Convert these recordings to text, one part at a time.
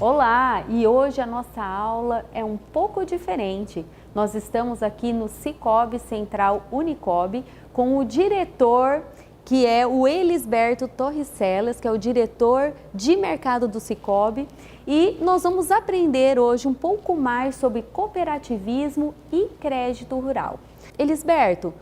Olá, e hoje a nossa aula é um pouco diferente. Nós estamos aqui no Sicoob Central Unicob com o diretor, que é o Elisberto Torricellas, que é o diretor de mercado do Sicoob, e nós vamos aprender hoje um pouco mais sobre cooperativismo e crédito rural. Elisberto,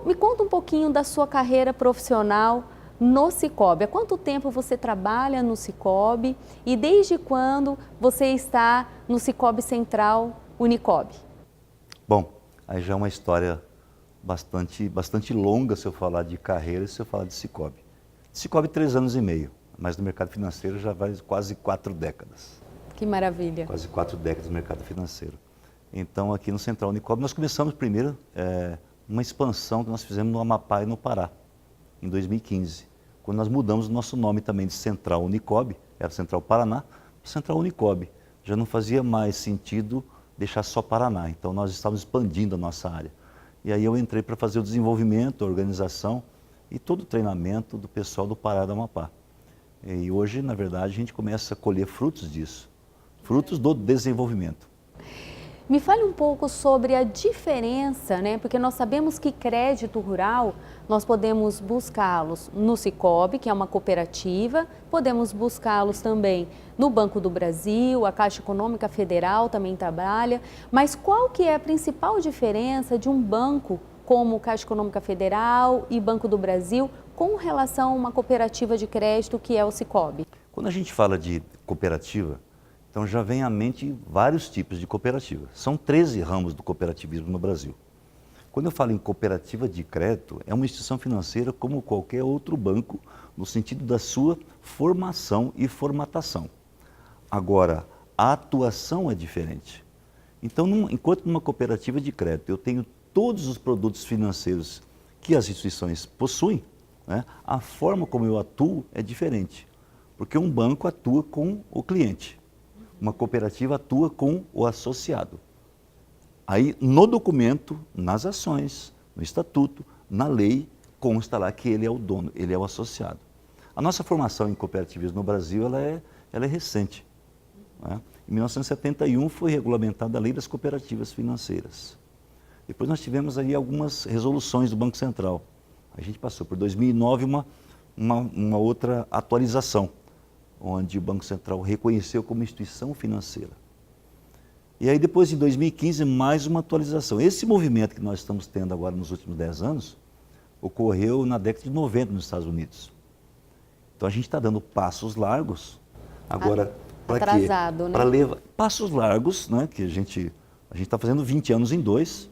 me conta um pouquinho da sua carreira profissional no Sicoob. Há quanto tempo você trabalha no Sicoob e desde quando você está no Sicoob Central Unicob? Bom, aí já é uma história bastante longa se eu falar de carreira e se eu falar de Sicoob. Sicoob 3 anos e meio, mas no mercado financeiro já vai quase 4 décadas. Que maravilha! Quase 4 décadas no mercado financeiro. Então aqui no Central Unicob nós começamos primeiro uma expansão que nós fizemos no Amapá e no Pará, em 2015. Quando nós mudamos o nosso nome também de Central Unicob, era Central Paraná, para Central Unicob. Já não fazia mais sentido deixar só Paraná, então nós estávamos expandindo a nossa área. E aí eu entrei para fazer o desenvolvimento, a organização e todo o treinamento do pessoal do Pará e do Amapá. E hoje, na verdade, a gente começa a colher frutos disso, frutos do desenvolvimento. Me fale um pouco sobre a diferença, né? Porque nós sabemos que crédito rural, nós podemos buscá-los no Sicoob, que é uma cooperativa, podemos buscá-los também no Banco do Brasil, a Caixa Econômica Federal também trabalha, mas qual que é a principal diferença de um banco como Caixa Econômica Federal e Banco do Brasil com relação a uma cooperativa de crédito que é o Sicoob? Quando a gente fala de cooperativa, então já vem à mente vários tipos de cooperativa. São 13 ramos do cooperativismo no Brasil. Quando eu falo em cooperativa de crédito, é uma instituição financeira como qualquer outro banco, no sentido da sua formação e formatação. Agora, a atuação é diferente. Então, enquanto numa cooperativa de crédito eu tenho todos os produtos financeiros que as instituições possuem, né, a forma como eu atuo é diferente. Porque um banco atua com o cliente. Uma cooperativa atua com o associado. Aí, no documento, nas ações, no estatuto, na lei, consta lá que ele é o dono, ele é o associado. A nossa formação em cooperativismo no Brasil ela é recente. Né? Em 1971 foi regulamentada a Lei das Cooperativas Financeiras. Depois nós tivemos aí algumas resoluções do Banco Central. A gente passou por 2009 uma outra atualização, onde o Banco Central reconheceu como instituição financeira. E aí depois, em 2015, mais uma atualização. Esse movimento que nós estamos tendo agora nos últimos 10 anos, ocorreu na década de 90 nos Estados Unidos. Então a gente está dando passos largos, agora para quê? Atrasado, né? Para levar passos largos, né, que a gente está fazendo 20 anos em 2,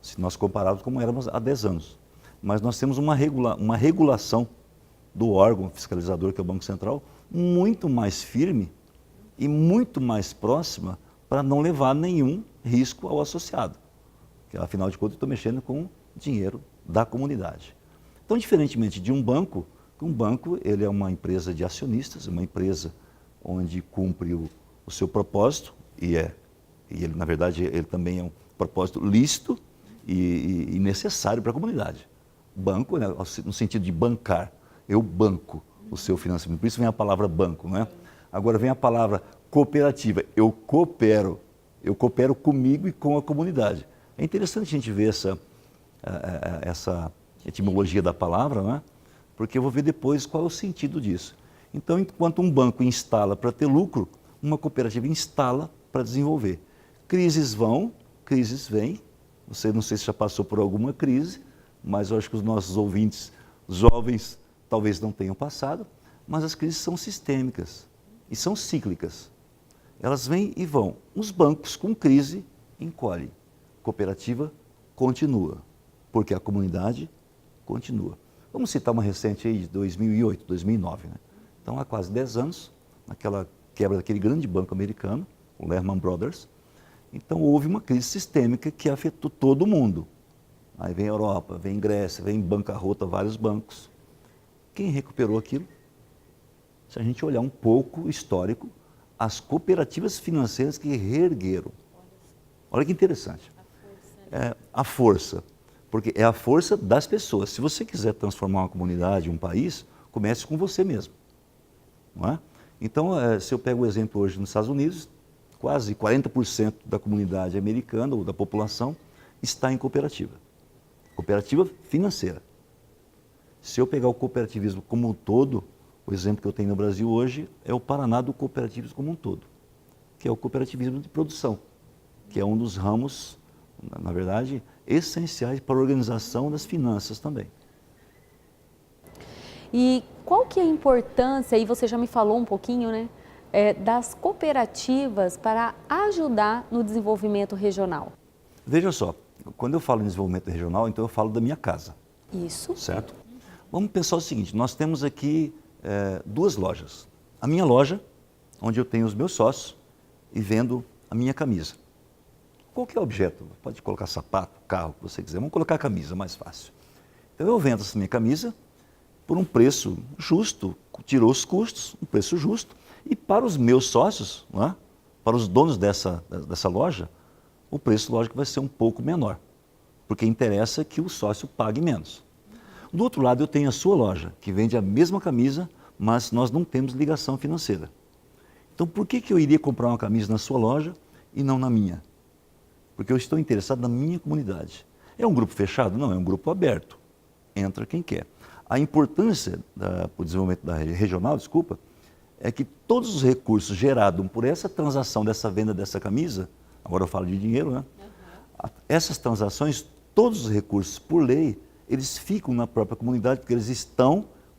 se nós compararmos como éramos há 10 anos. Mas nós temos uma regulação do órgão fiscalizador, que é o Banco Central, muito mais firme e muito mais próxima para não levar nenhum risco ao associado. Porque, afinal de contas, eu estou mexendo com dinheiro da comunidade. Então, diferentemente de um banco ele é uma empresa de acionistas, uma empresa onde cumpre o seu propósito, e ele, na verdade, ele também é um propósito lícito e necessário para a comunidade. Banco, né, no sentido de bancar, eu banco o seu financiamento. Por isso vem a palavra banco, não é? Agora vem a palavra cooperativa. Eu coopero comigo e com a comunidade. É interessante a gente ver essa etimologia da palavra, não é? Porque eu vou ver depois qual é o sentido disso. Então, enquanto um banco instala para ter lucro, uma cooperativa instala para desenvolver. Crises vão, crises vêm. Você não sei se já passou por alguma crise, mas eu acho que os nossos ouvintes jovens talvez não tenham passado, mas as crises são sistêmicas e são cíclicas. Elas vêm e vão. Os bancos com crise encolhem. Cooperativa continua, porque a comunidade continua. Vamos citar uma recente aí de 2008, 2009. Né? Então, há quase 10 anos, naquela quebra daquele grande banco americano, o Lehman Brothers, então houve uma crise sistêmica que afetou todo mundo. Aí vem a Europa, vem Grécia, vem bancarrota, vários bancos. Quem recuperou aquilo? Se a gente olhar um pouco o histórico, as cooperativas financeiras que reergueram. Olha que interessante. A força, porque é a força das pessoas. Se você quiser transformar uma comunidade, um país, comece com você mesmo. Não é? Então, se eu pego o exemplo hoje nos Estados Unidos, quase 40% da comunidade americana ou da população está em cooperativa. Cooperativa financeira. Se eu pegar o cooperativismo como um todo, o exemplo que eu tenho no Brasil hoje é o Paraná do cooperativismo como um todo, que é o cooperativismo de produção, que é um dos ramos, na verdade, essenciais para a organização das finanças também. E qual que é a importância, e você já me falou um pouquinho, né, das cooperativas para ajudar no desenvolvimento regional? Veja só, quando eu falo em desenvolvimento regional, então eu falo da minha casa. Isso. Certo? Vamos pensar o seguinte, nós temos aqui duas lojas. A minha loja, onde eu tenho os meus sócios e vendo a minha camisa. Qualquer objeto, pode colocar sapato, carro, o que você quiser. Vamos colocar a camisa, mais fácil. Então eu vendo essa minha camisa por um preço justo, tirou os custos, um preço justo. E para os meus sócios, não é? Para os donos dessa loja, o preço, lógico, vai ser um pouco menor. Porque interessa que o sócio pague menos. Do outro lado, eu tenho a sua loja, que vende a mesma camisa, mas nós não temos ligação financeira. Então, por que eu iria comprar uma camisa na sua loja e não na minha? Porque eu estou interessado na minha comunidade. É um grupo fechado? Não, é um grupo aberto. Entra quem quer. A importância para o desenvolvimento regional, é que todos os recursos gerados por essa transação, dessa venda dessa camisa, agora eu falo de dinheiro, né? Essas transações, todos os recursos, por lei, eles ficam na própria comunidade, porque eles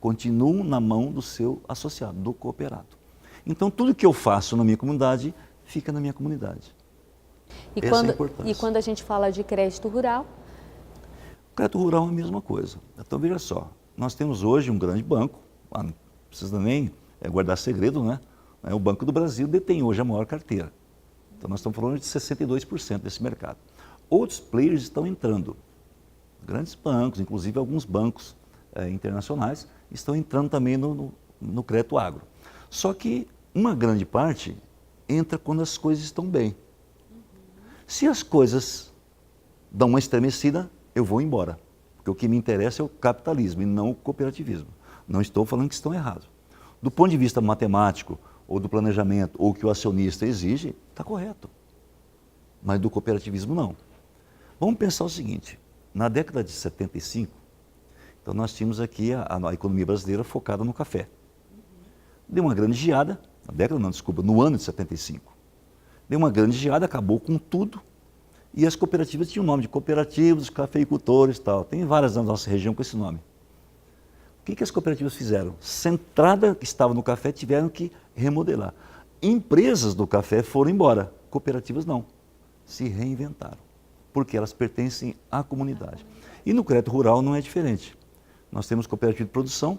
continuam na mão do seu associado, do cooperado. Então, tudo que eu faço na minha comunidade, fica na minha comunidade. Essa é a importância. E quando a gente fala de crédito rural? O crédito rural é a mesma coisa. Então, veja só, nós temos hoje um grande banco, não precisa nem guardar segredo, né? O Banco do Brasil detém hoje a maior carteira. Então, nós estamos falando de 62% desse mercado. Outros players estão entrando. Grandes bancos, inclusive alguns bancos internacionais, estão entrando também no crédito agro. Só que uma grande parte entra quando as coisas estão bem. Se as coisas dão uma estremecida, eu vou embora. Porque o que me interessa é o capitalismo e não o cooperativismo. Não estou falando que estão errados. Do ponto de vista matemático, ou do planejamento, ou que o acionista exige, está correto. Mas do cooperativismo, não. Vamos pensar o seguinte, na década de 75, então nós tínhamos aqui a economia brasileira focada no café. Deu uma grande geada, no ano de 75. Deu uma grande geada, acabou com tudo, e as cooperativas tinham o nome de cooperativas, cafeicultores e tal. Tem várias na nossa região com esse nome. O que as cooperativas fizeram? Centrada que estava no café, tiveram que remodelar. Empresas do café foram embora, cooperativas não. Se reinventaram, porque elas pertencem à comunidade. E no crédito rural não é diferente. Nós temos cooperativas de produção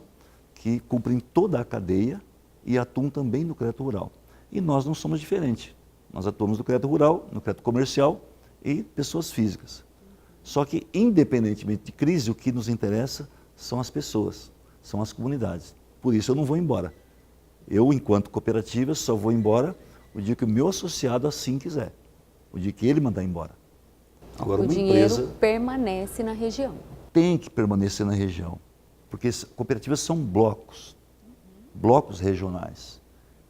que cumprem toda a cadeia e atuam também no crédito rural. E nós não somos diferentes. Nós atuamos no crédito rural, no crédito comercial e pessoas físicas. Só que, independentemente de crise, o que nos interessa são as pessoas, são as comunidades. Por isso eu não vou embora. Eu, enquanto cooperativa, só vou embora o dia que o meu associado assim quiser, o dia que ele mandar embora. Agora, o dinheiro permanece na região. Tem que permanecer na região, porque cooperativas são blocos regionais.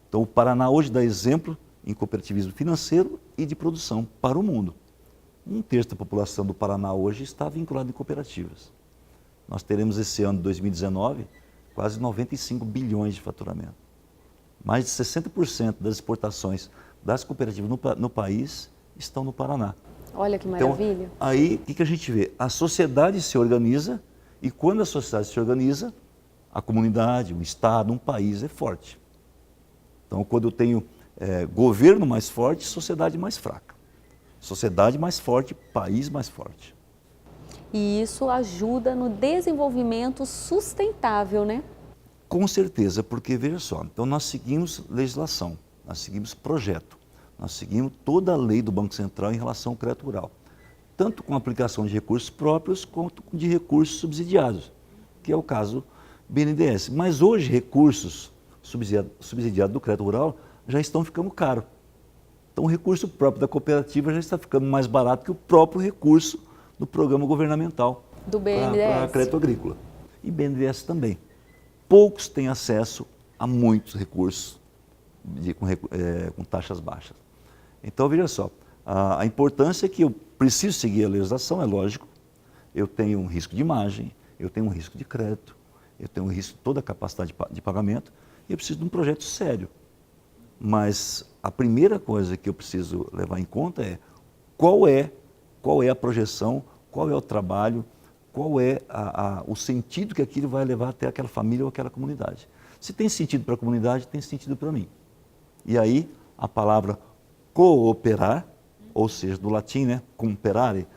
Então o Paraná hoje dá exemplo em cooperativismo financeiro e de produção para o mundo. 1/3 da população do Paraná hoje está vinculada em cooperativas. Nós teremos esse ano, 2019, quase 95 bilhões de faturamento. Mais de 60% das exportações das cooperativas no país estão no Paraná. Olha que maravilha. Então, aí, o que a gente vê? A sociedade se organiza e quando a sociedade se organiza, a comunidade, o Estado, um país é forte. Então, quando eu tenho governo mais forte, sociedade mais fraca. Sociedade mais forte, país mais forte. E isso ajuda no desenvolvimento sustentável, né? Com certeza, porque veja só, então nós seguimos legislação, nós seguimos projeto, nós seguimos toda a lei do Banco Central em relação ao crédito rural, tanto com a aplicação de recursos próprios quanto de recursos subsidiados, que é o caso BNDES. Mas hoje recursos subsidiados do crédito rural já estão ficando caros. Então o recurso próprio da cooperativa já está ficando mais barato que o próprio recurso do programa governamental do BNDES para crédito agrícola. E BNDES também. Poucos têm acesso a muitos recursos com taxas baixas. Então, veja só, a importância é que eu preciso seguir a legislação, é lógico, eu tenho um risco de imagem, eu tenho um risco de crédito, eu tenho um risco de toda a capacidade de pagamento, e eu preciso de um projeto sério. Mas a primeira coisa que eu preciso levar em conta é qual é a projeção, qual é o trabalho, qual é o sentido que aquilo vai levar até aquela família ou aquela comunidade. Se tem sentido para a comunidade, tem sentido para mim. E aí a palavra cooperar, ou seja, do latim, né, cooperare,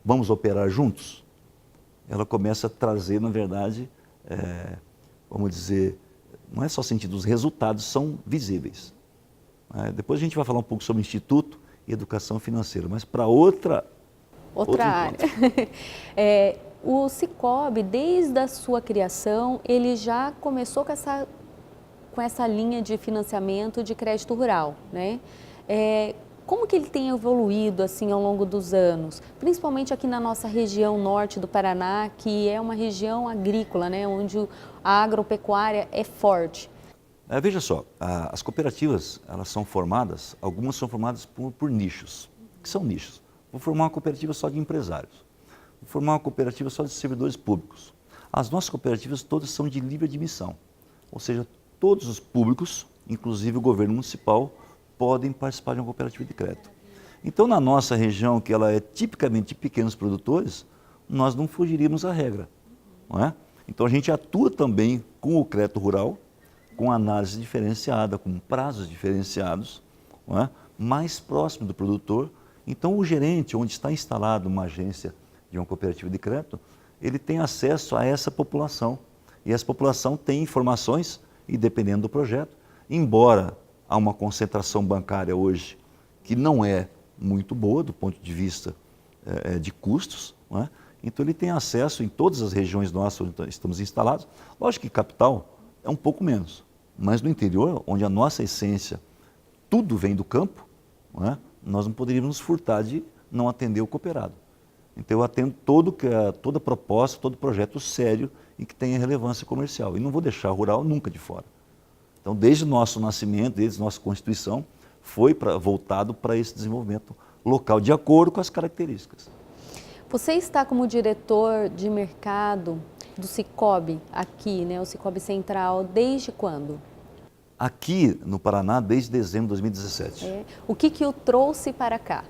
vamos operar juntos, ela começa a trazer, na verdade, vamos dizer, não é só sentido, os resultados são visíveis. Depois a gente vai falar um pouco sobre o Instituto e Educação Financeira, mas para outra área. O Sicoob, desde a sua criação, ele já começou com essa linha de financiamento de crédito rural, né? Como que ele tem evoluído assim ao longo dos anos, principalmente aqui na nossa região norte do Paraná, que é uma região agrícola, né, onde a agropecuária é forte? Veja só, as cooperativas, elas são formadas, algumas são formadas por nichos. O que são nichos? Vou formar uma cooperativa só de empresários, vou formar uma cooperativa só de servidores públicos. As nossas cooperativas todas são de livre admissão, ou seja, todos os públicos, inclusive o governo municipal, podem participar de uma cooperativa de crédito. Então, na nossa região, que ela é tipicamente de pequenos produtores, nós não fugiríamos à regra, não é? Então, a gente atua também com o crédito rural, com análise diferenciada, com prazos diferenciados, não é? Mais próximo do produtor. Então, o gerente, onde está instalada uma agência de uma cooperativa de crédito, ele tem acesso a essa população. E essa população tem informações, e dependendo do projeto, embora há uma concentração bancária hoje que não é muito boa do ponto de vista de custos, não é? Então ele tem acesso em todas as regiões nossas onde estamos instalados. Lógico que capital é um pouco menos, mas no interior, onde a nossa essência, tudo vem do campo, não é? Nós não poderíamos nos furtar de não atender o cooperado. Então eu atendo toda proposta, todo projeto sério e que tenha relevância comercial. E não vou deixar o rural nunca de fora. Então, desde o nosso nascimento, desde a nossa Constituição, foi voltado para esse desenvolvimento local, de acordo com as características. Você está como diretor de mercado do Sicoob aqui, né, o Sicoob Central, desde quando? Aqui no Paraná, desde dezembro de 2017. O que o trouxe para cá?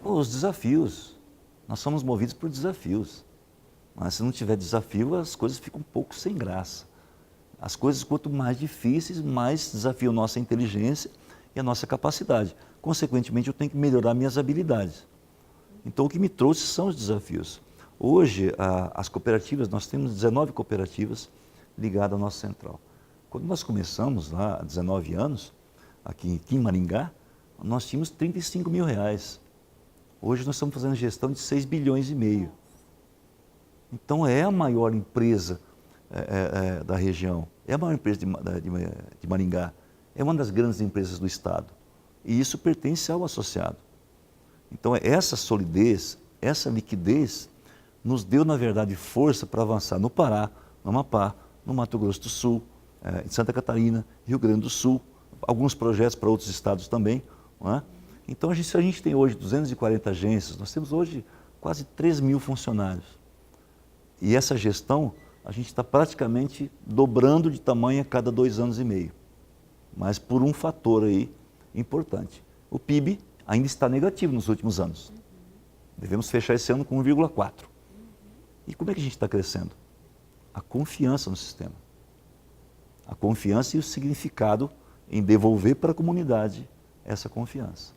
Os desafios. Nós somos movidos por desafios. Mas se não tiver desafio, as coisas ficam um pouco sem graça. As coisas, quanto mais difíceis, mais desafiam nossa inteligência e a nossa capacidade. Consequentemente, eu tenho que melhorar minhas habilidades. Então, o que me trouxe são os desafios. Hoje, as cooperativas, nós temos 19 cooperativas ligadas ao nosso central. Quando nós começamos lá, há 19 anos, aqui em Maringá, nós tínhamos R$35 mil. Hoje nós estamos fazendo gestão de 6,5 bilhões. Então, é a maior empresa da região, é a maior empresa de Maringá, é uma das grandes empresas do estado e isso pertence ao associado. Então essa solidez, essa liquidez nos deu na verdade força para avançar no Pará, no Amapá, no Mato Grosso do Sul, em Santa Catarina, Rio Grande do Sul, alguns projetos para outros estados também, não é? Então a gente tem hoje 240 agências, nós temos hoje quase 3 mil funcionários e essa gestão a gente está praticamente dobrando de tamanho a cada 2 anos e meio. Mas por um fator aí importante. O PIB ainda está negativo nos últimos anos. Devemos fechar esse ano com 1,4. E como é que a gente está crescendo? A confiança no sistema. A confiança e o significado em devolver para a comunidade essa confiança.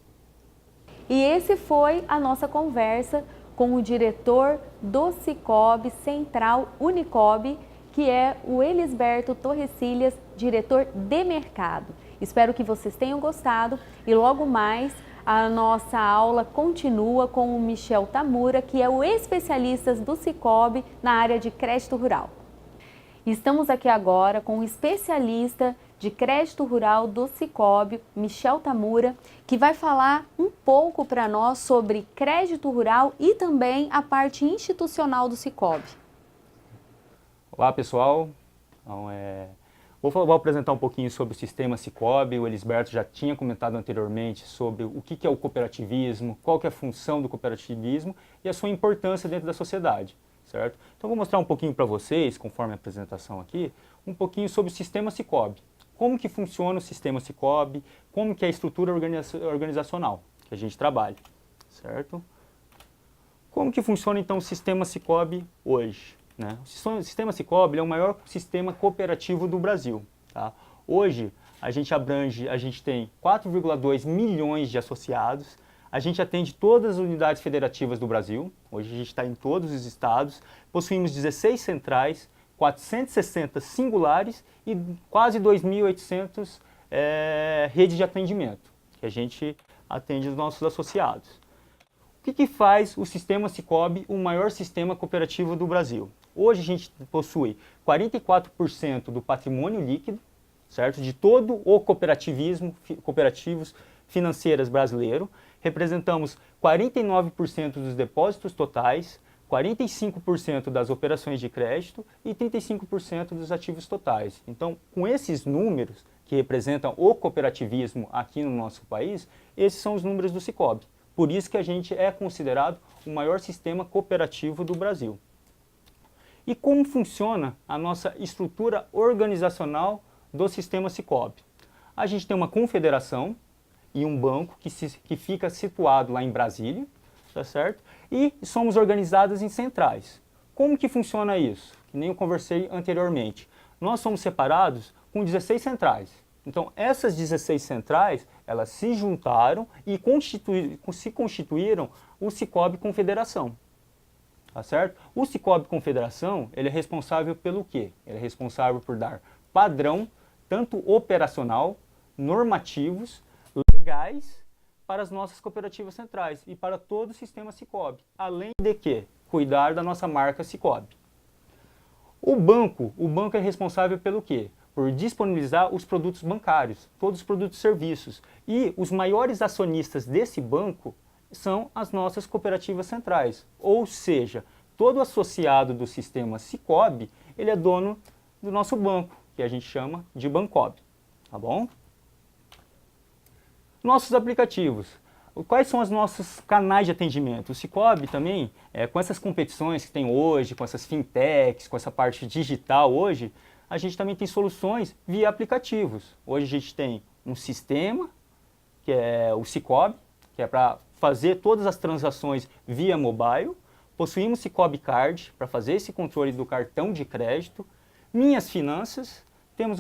E esse foi a nossa conversa com o diretor do Sicoob Central Unicob, que é o Elisberto Torrecilhas, diretor de mercado. Espero que vocês tenham gostado e logo mais a nossa aula continua com o Michel Tamura, que é o especialista do Sicoob na área de crédito rural. Estamos aqui agora com o especialista de crédito rural do Sicoob, Michel Tamura, que vai falar um pouco para nós sobre crédito rural e também a parte institucional do Sicoob. Olá pessoal, então, Vou apresentar um pouquinho sobre o sistema Sicoob. O Elisberto já tinha comentado anteriormente sobre o que é o cooperativismo, qual que é a função do cooperativismo e a sua importância dentro da sociedade, certo? Então vou mostrar um pouquinho para vocês, conforme a apresentação aqui, um pouquinho sobre o sistema Sicoob. Como que funciona o sistema Sicoob, como que é a estrutura organizacional que a gente trabalha, certo? Como que funciona então o sistema Sicoob hoje? Né? O sistema Sicoob é o maior sistema cooperativo do Brasil. Tá? Hoje a gente tem 4,2 milhões de associados, a gente atende todas as unidades federativas do Brasil, hoje a gente está em todos os estados, possuímos 16 centrais, 460 singulares e quase 2.800 redes de atendimento, que a gente atende os nossos associados. O que faz o sistema Sicoob o maior sistema cooperativo do Brasil? Hoje a gente possui 44% do patrimônio líquido, certo? De todo o cooperativos financeiras brasileiro. Representamos 49% dos depósitos totais, 45% das operações de crédito e 35% dos ativos totais. Então, com esses números que representam o cooperativismo aqui no nosso país, esses são os números do Sicoob. Por isso que a gente é considerado o maior sistema cooperativo do Brasil. E como funciona a nossa estrutura organizacional do sistema Sicoob? A gente tem uma confederação e um banco que fica situado lá em Brasília, tá certo? E somos organizados em centrais. Como que funciona isso? Que nem eu conversei anteriormente. Nós somos separados com 16 centrais. Então, essas 16 centrais, elas se juntaram e se constituíram o Sicoob Confederação. Tá certo? O Sicoob Confederação, ele é responsável pelo quê? Ele é responsável por dar padrão, tanto operacional, normativos, legais, para as nossas cooperativas centrais e para todo o sistema Sicoob. Além de que, cuidar da nossa marca Sicoob. O banco é responsável pelo quê? Por disponibilizar os produtos bancários, todos os produtos e serviços. E os maiores acionistas desse banco são as nossas cooperativas centrais. Ou seja, todo associado do sistema Sicoob, ele é dono do nosso banco, que a gente chama de Bancob. Tá bom? Nossos aplicativos. Quais são os nossos canais de atendimento? O Sicoob também, com essas competições que tem hoje, com essas fintechs, com essa parte digital hoje, a gente também tem soluções via aplicativos. Hoje a gente tem um sistema, que é o Sicoob, que é para fazer todas as transações via mobile. Possuímos Sicoob Card para fazer esse controle do cartão de crédito. Minhas Finanças. Temos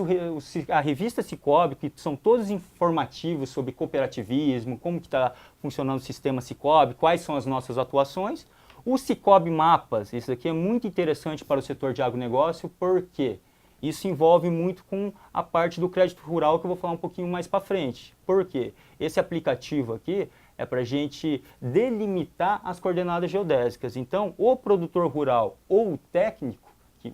a revista Sicoob, que são todos informativos sobre cooperativismo, como que está funcionando o sistema Sicoob, quais são as nossas atuações. O Sicoob Mapas, esse aqui é muito interessante para o setor de agronegócio, porque isso envolve muito com a parte do crédito rural, que eu vou falar um pouquinho mais para frente. Por quê? Esse aplicativo aqui é para a gente delimitar as coordenadas geodésicas. Então, o produtor rural ou o técnico,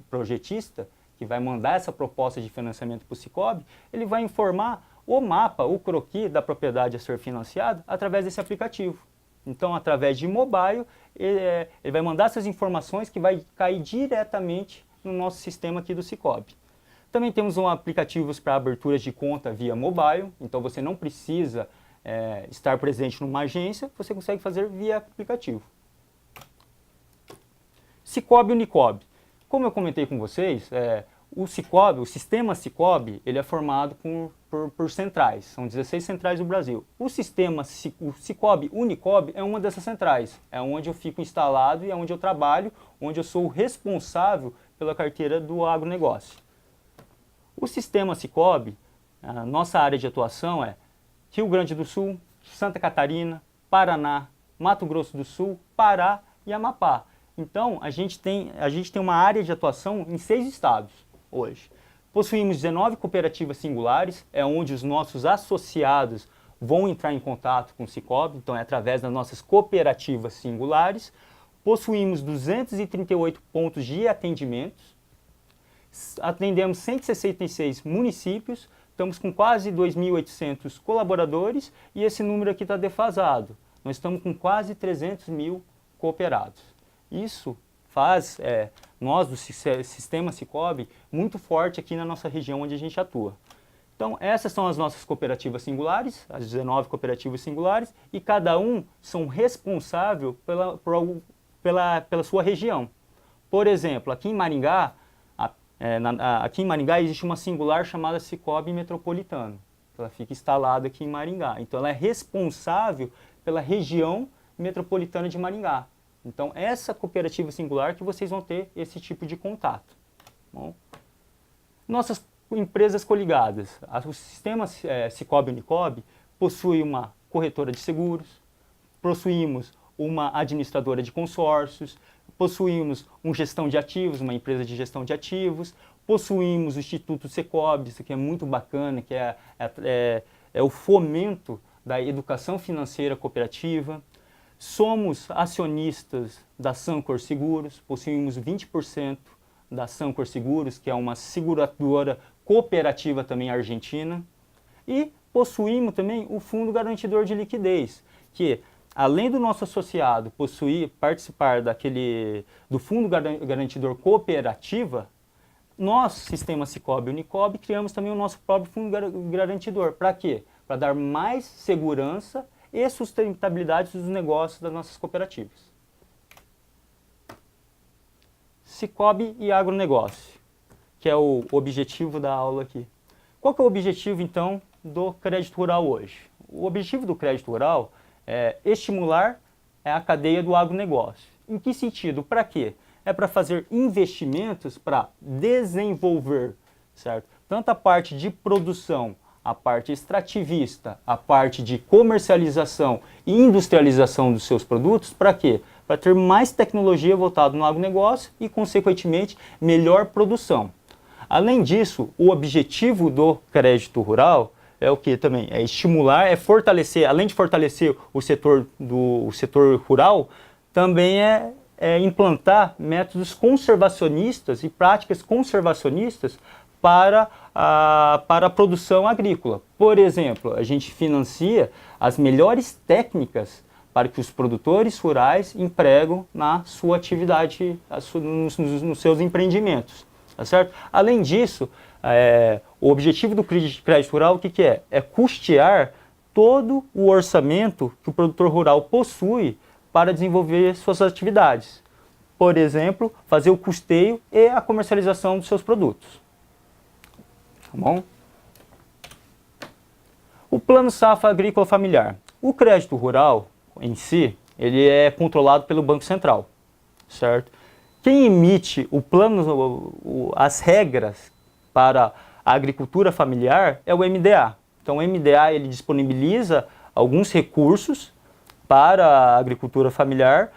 projetista, que vai mandar essa proposta de financiamento para o Sicoob, ele vai informar o mapa, o croquis da propriedade a ser financiada através desse aplicativo. Então, através de mobile, ele vai mandar essas informações que vai cair diretamente no nosso sistema aqui do Sicoob. Também temos aplicativos para aberturas de conta via mobile, então você não precisa estar presente numa agência, você consegue fazer via aplicativo. Sicoob Unicob. Como eu comentei com vocês, o sistema Sicoob, ele é formado por centrais, são 16 centrais do Brasil. O Sicoob Unicob é uma dessas centrais, é onde eu fico instalado e é onde eu trabalho, onde eu sou o responsável pela carteira do agronegócio. O sistema Sicoob, a nossa área de atuação é Rio Grande do Sul, Santa Catarina, Paraná, Mato Grosso do Sul, Pará e Amapá. Então, a gente tem uma área de atuação em 6 estados hoje. Possuímos 19 cooperativas singulares, é onde os nossos associados vão entrar em contato com o Sicoob, então é através das nossas cooperativas singulares. Possuímos 238 pontos de atendimentos, atendemos 166 municípios, estamos com quase 2.800 colaboradores e esse número aqui está defasado. Nós estamos com quase 300 mil cooperados. Isso faz, nós do Sistema Sicoob, muito forte aqui na nossa região onde a gente atua. Então, essas são as nossas cooperativas singulares, as 19 cooperativas singulares, e cada um são responsáveis pela sua região. Por exemplo, aqui em Maringá, existe uma singular chamada Sicoob Metropolitano. Ela fica instalada aqui em Maringá. Então, ela é responsável pela região metropolitana de Maringá. Então, essa cooperativa singular que vocês vão ter esse tipo de contato. Bom, nossas empresas coligadas. O sistema Sicoob Unicob possui uma corretora de seguros, possuímos uma administradora de consórcios, possuímos uma gestão de ativos, uma empresa de gestão de ativos, possuímos o Instituto Secob, isso aqui é muito bacana, que é o fomento da educação financeira cooperativa. Somos acionistas da Sancor Seguros, possuímos 20% da Sancor Seguros, que é uma seguradora cooperativa também argentina. E possuímos também o Fundo Garantidor de Liquidez, que além do nosso associado participar do Fundo Garantidor Cooperativa, nós, Sistema Sicoob Unicob, criamos também o nosso próprio Fundo Garantidor. Para quê? Para dar mais segurança e sustentabilidade dos negócios das nossas cooperativas. Sicoob e agronegócio, que é o objetivo da aula aqui. Qual que é o objetivo, então, do crédito rural hoje? O objetivo do crédito rural é estimular a cadeia do agronegócio. Em que sentido? Para quê? É para fazer investimentos para desenvolver, certo? Tanto a parte de produção, a parte extrativista, a parte de comercialização e industrialização dos seus produtos, para quê? Para ter mais tecnologia voltada no agronegócio e, consequentemente, melhor produção. Além disso, o objetivo do crédito rural é o que também? É estimular, é fortalecer, além de fortalecer o setor rural, também é implantar métodos conservacionistas e práticas conservacionistas para a produção agrícola. Por exemplo, a gente financia as melhores técnicas para que os produtores rurais empregam na sua atividade, nos seus empreendimentos. Tá certo? Além disso, o objetivo do crédito rural, o que é? É custear todo o orçamento que o produtor rural possui para desenvolver suas atividades. Por exemplo, fazer o custeio e a comercialização dos seus produtos. Tá bom? O Plano Safra Agrícola Familiar. O crédito rural, em si, ele é controlado pelo Banco Central, certo? Quem emite o plano, as regras para a agricultura familiar é o MDA. Então, o MDA ele disponibiliza alguns recursos para a agricultura familiar,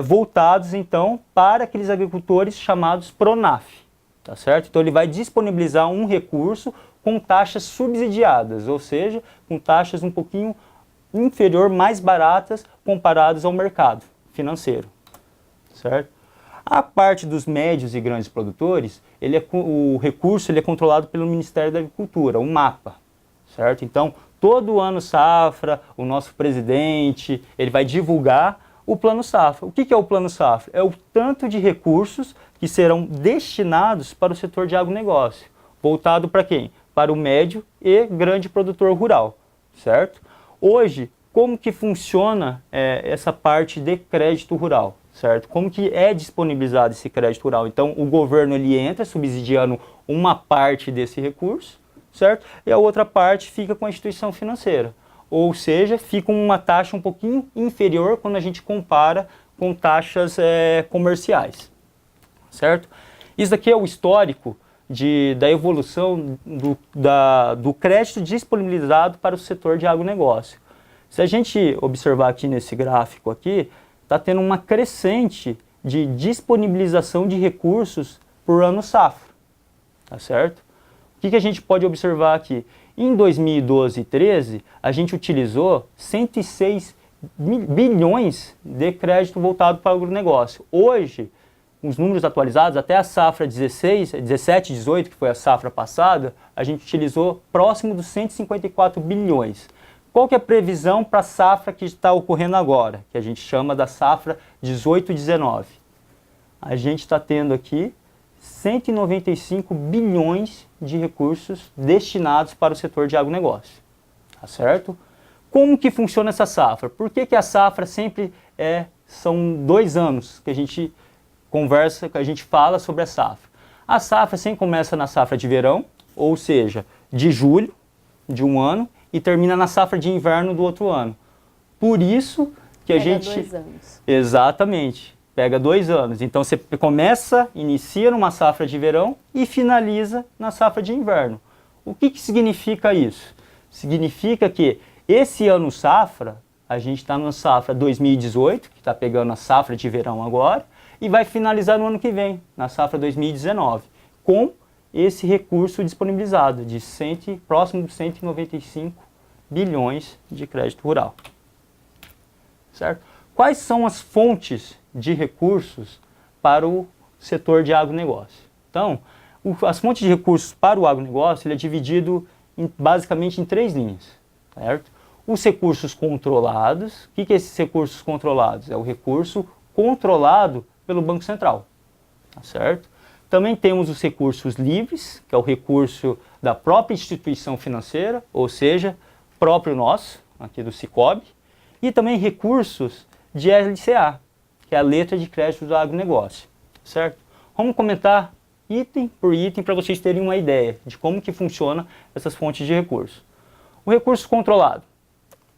voltados, então, para aqueles agricultores chamados PRONAF, tá certo? Então, ele vai disponibilizar um recurso com taxas subsidiadas, ou seja, com taxas um pouquinho inferior, mais baratas, comparadas ao mercado financeiro, certo? A parte dos médios e grandes produtores, o recurso ele é controlado pelo Ministério da Agricultura, o MAPA, certo? Então, todo ano safra, o nosso presidente, ele vai divulgar o Plano Safra. O que é o Plano Safra? É o tanto de recursos que serão destinados para o setor de agronegócio, voltado para quem? Para o médio e grande produtor rural, certo? Hoje, como que funciona essa parte de crédito rural? Certo? Como que é disponibilizado esse crédito rural? Então, o governo ele entra subsidiando uma parte desse recurso, certo? E a outra parte fica com a instituição financeira. Ou seja, fica uma taxa um pouquinho inferior quando a gente compara com taxas comerciais, certo? Isso aqui é o histórico da evolução do crédito disponibilizado para o setor de agronegócio. Se a gente observar aqui nesse gráfico aqui, está tendo uma crescente de disponibilização de recursos por ano safra, tá certo? O que a gente pode observar aqui? Em 2012 e 2013, a gente utilizou 106 bilhões de crédito voltado para o agronegócio. Hoje, os números atualizados, até a safra 17, 18, que foi a safra passada, a gente utilizou próximo dos 154 bilhões. Qual que é a previsão para a safra que está ocorrendo agora, que a gente chama da safra 18-19? a gente está tendo aqui 195 bilhões de recursos destinados para o setor de agronegócio, tá certo? Como que funciona essa safra? Por que a safra sempre são 2 anos que a gente conversa, que a gente fala sobre a safra? A safra sempre começa na safra de verão, ou seja, de julho de um ano, e termina na safra de inverno do outro ano. Por isso que a gente... Pega 2 anos. Exatamente. Pega 2 anos. Então você inicia numa safra de verão e finaliza na safra de inverno. O que significa isso? Significa que esse ano safra, a gente está na safra 2018, que está pegando a safra de verão agora, e vai finalizar no ano que vem, na safra 2019, com esse recurso disponibilizado de próximo de 195 bilhões de crédito rural. Certo? Quais são as fontes de recursos para o setor de agronegócio? Então, as fontes de recursos para o agronegócio ele é dividido basicamente em 3 linhas. Certo? Os recursos controlados. O que é esses recursos controlados? É o recurso controlado pelo Banco Central. Tá certo? Também temos os recursos livres, que é o recurso da própria instituição financeira, ou seja, próprio nosso, aqui do Sicob, e também recursos de LCA, que é a letra de crédito do agronegócio, certo? Vamos comentar item por item para vocês terem uma ideia de como que funciona essas fontes de recurso. O recurso controlado.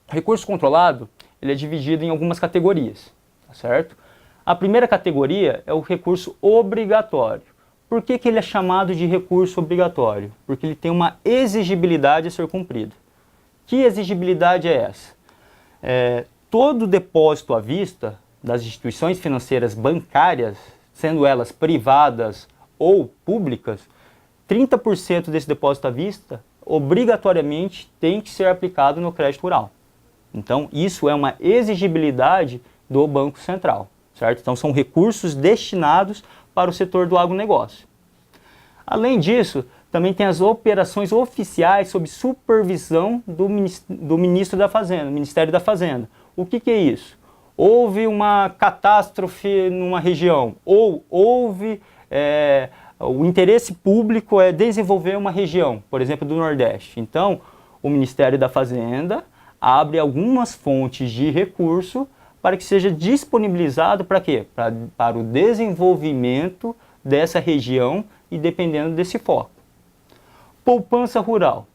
O recurso controlado ele é dividido em algumas categorias, tá certo? A primeira categoria é o recurso obrigatório. Por que ele é chamado de recurso obrigatório? Porque ele tem uma exigibilidade a ser cumprida. Que exigibilidade é essa? Todo depósito à vista das instituições financeiras bancárias, sendo elas privadas ou públicas, 30% desse depósito à vista obrigatoriamente tem que ser aplicado no crédito rural. Então, isso é uma exigibilidade do Banco Central, certo? Então, são recursos destinados para o setor do agronegócio. Além disso, também tem as operações oficiais sob supervisão do Ministro da Fazenda, Ministério da Fazenda. O que é isso? Houve uma catástrofe numa região, ou houve o interesse público é desenvolver uma região, por exemplo, do Nordeste. Então, o Ministério da Fazenda abre algumas fontes de recurso para que seja disponibilizado para quê? Para o desenvolvimento dessa região e dependendo desse foco. Poupança rural.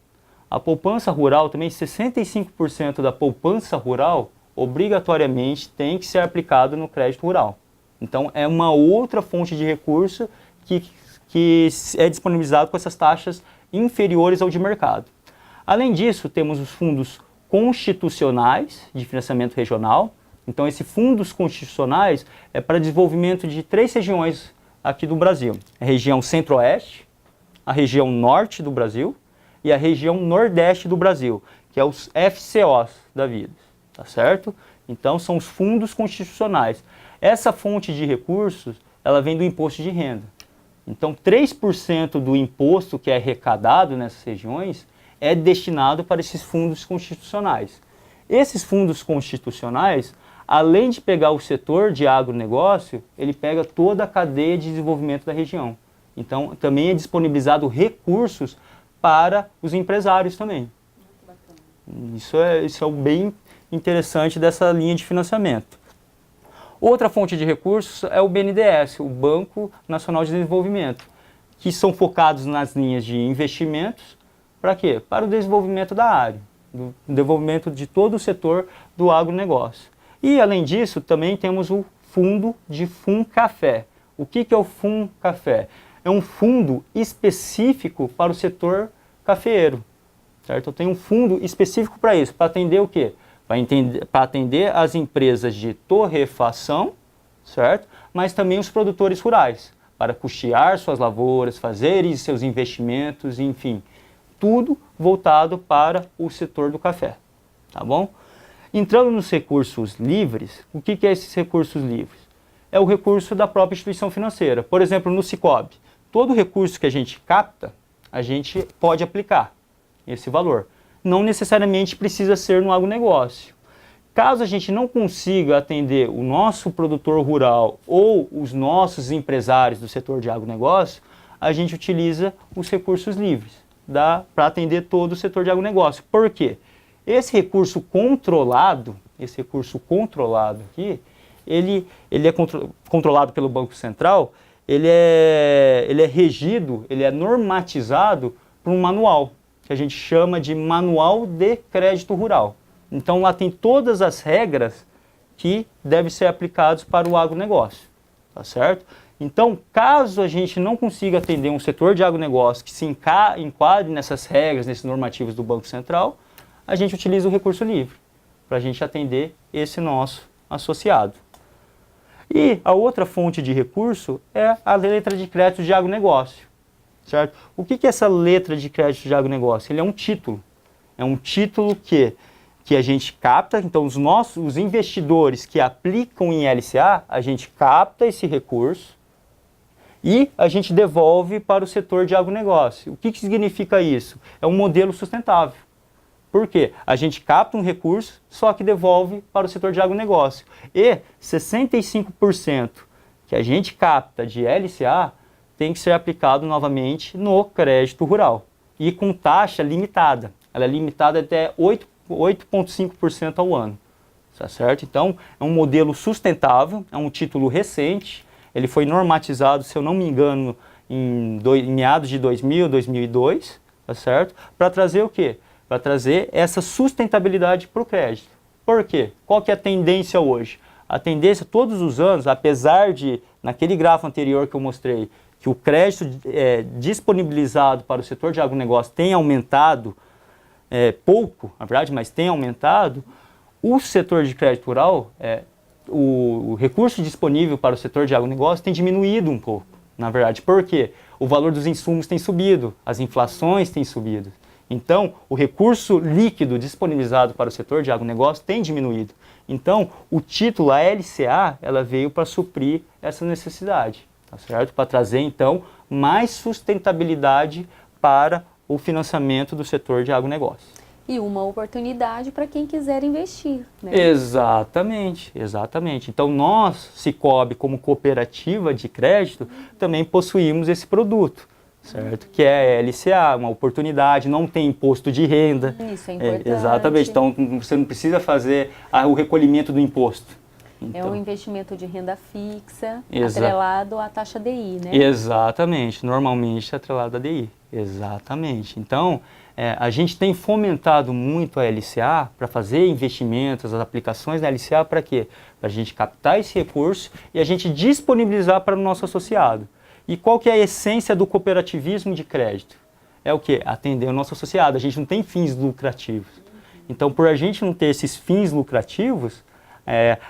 A poupança rural também, 65% da poupança rural obrigatoriamente tem que ser aplicado no crédito rural. Então é uma outra fonte de recurso que é disponibilizado com essas taxas inferiores ao de mercado. Além disso, temos os fundos constitucionais de financiamento regional. Então, esses fundos constitucionais é para desenvolvimento de 3 regiões aqui do Brasil. A região centro-oeste, a região norte do Brasil e a região nordeste do Brasil, que é os FCOs da vida, tá certo? Então, são os fundos constitucionais. Essa fonte de recursos, ela vem do imposto de renda. Então, 3% do imposto que é arrecadado nessas regiões é destinado para esses fundos constitucionais. Esses fundos constitucionais, além de pegar o setor de agronegócio, ele pega toda a cadeia de desenvolvimento da região. Então, também é disponibilizado recursos para os empresários também. Isso é bem interessante dessa linha de financiamento. Outra fonte de recursos é o BNDES, o Banco Nacional de Desenvolvimento, que são focados nas linhas de investimentos. Para quê? Para o desenvolvimento da área, do desenvolvimento de todo o setor do agronegócio. E, além disso, também temos o fundo de FUNCAFé. O que é o FUNCAFé? É um fundo específico para o setor cafeeiro, certo? Eu tenho um fundo específico para isso, para atender o quê? Para atender as empresas de torrefação, certo? Mas também os produtores rurais, para custear suas lavouras, fazerem seus investimentos, enfim, tudo voltado para o setor do café, tá bom? Entrando nos recursos livres, o que é esses recursos livres? É o recurso da própria instituição financeira. Por exemplo, no Sicob, todo recurso que a gente capta, a gente pode aplicar esse valor. Não necessariamente precisa ser no agronegócio. Caso a gente não consiga atender o nosso produtor rural ou os nossos empresários do setor de agronegócio, a gente utiliza os recursos livres para atender todo o setor de agronegócio. Por quê? Esse recurso controlado aqui, ele é controlado pelo Banco Central, ele é regido, ele é normatizado por um manual, que a gente chama de Manual de Crédito Rural. Então lá tem todas as regras que devem ser aplicadas para o agronegócio, tá certo? Então, caso a gente não consiga atender um setor de agronegócio que se enquadre nessas regras, nesses normativos do Banco Central, a gente utiliza o recurso livre para a gente atender esse nosso associado. E a outra fonte de recurso é a letra de crédito de agronegócio, certo? O que é essa letra de crédito de agronegócio? Ele é um título que a gente capta, então os investidores que aplicam em LCA, a gente capta esse recurso e a gente devolve para o setor de agronegócio. O que significa isso? É um modelo sustentável. Por quê? A gente capta um recurso, só que devolve para o setor de agronegócio. E 65% que a gente capta de LCA tem que ser aplicado novamente no crédito rural. E com taxa limitada. Ela é limitada até 8,5% ao ano, tá certo? Então, é um modelo sustentável, é um título recente, ele foi normatizado, se eu não me engano, em meados de 2000, 2002, tá certo? Para trazer o quê? Para trazer essa sustentabilidade para o crédito. Por quê? Qual que é a tendência hoje? A tendência, todos os anos, apesar de, naquele gráfico anterior que eu mostrei, que o crédito disponibilizado para o setor de agronegócio tem aumentado, pouco, na verdade, mas tem aumentado, o setor de crédito rural, o recurso disponível para o setor de agronegócio tem diminuído um pouco, na verdade. Por quê? O valor dos insumos tem subido, as inflações têm subido. Então, o recurso líquido disponibilizado para o setor de agronegócio tem diminuído. Então, o título, a LCA, ela veio para suprir essa necessidade, tá certo? Para trazer, então, mais sustentabilidade para o financiamento do setor de agronegócio. E uma oportunidade para quem quiser investir, né? Exatamente, exatamente. Então nós, Sicoob, como cooperativa de crédito, também possuímos esse produto, certo? Que é a LCA, uma oportunidade, não tem imposto de renda. Isso é importante. Exatamente, então você não precisa fazer o recolhimento do imposto. Então, é um investimento de renda fixa, atrelado à taxa DI, né? Exatamente, normalmente atrelado à DI, exatamente. Então, a gente tem fomentado muito a LCA para fazer investimentos, as aplicações da LCA para quê? Para a gente captar esse recurso e a gente disponibilizar para o nosso associado. E qual que é a essência do cooperativismo de crédito? É o quê? Atender o nosso associado, a gente não tem fins lucrativos. Então, por a gente não ter esses fins lucrativos,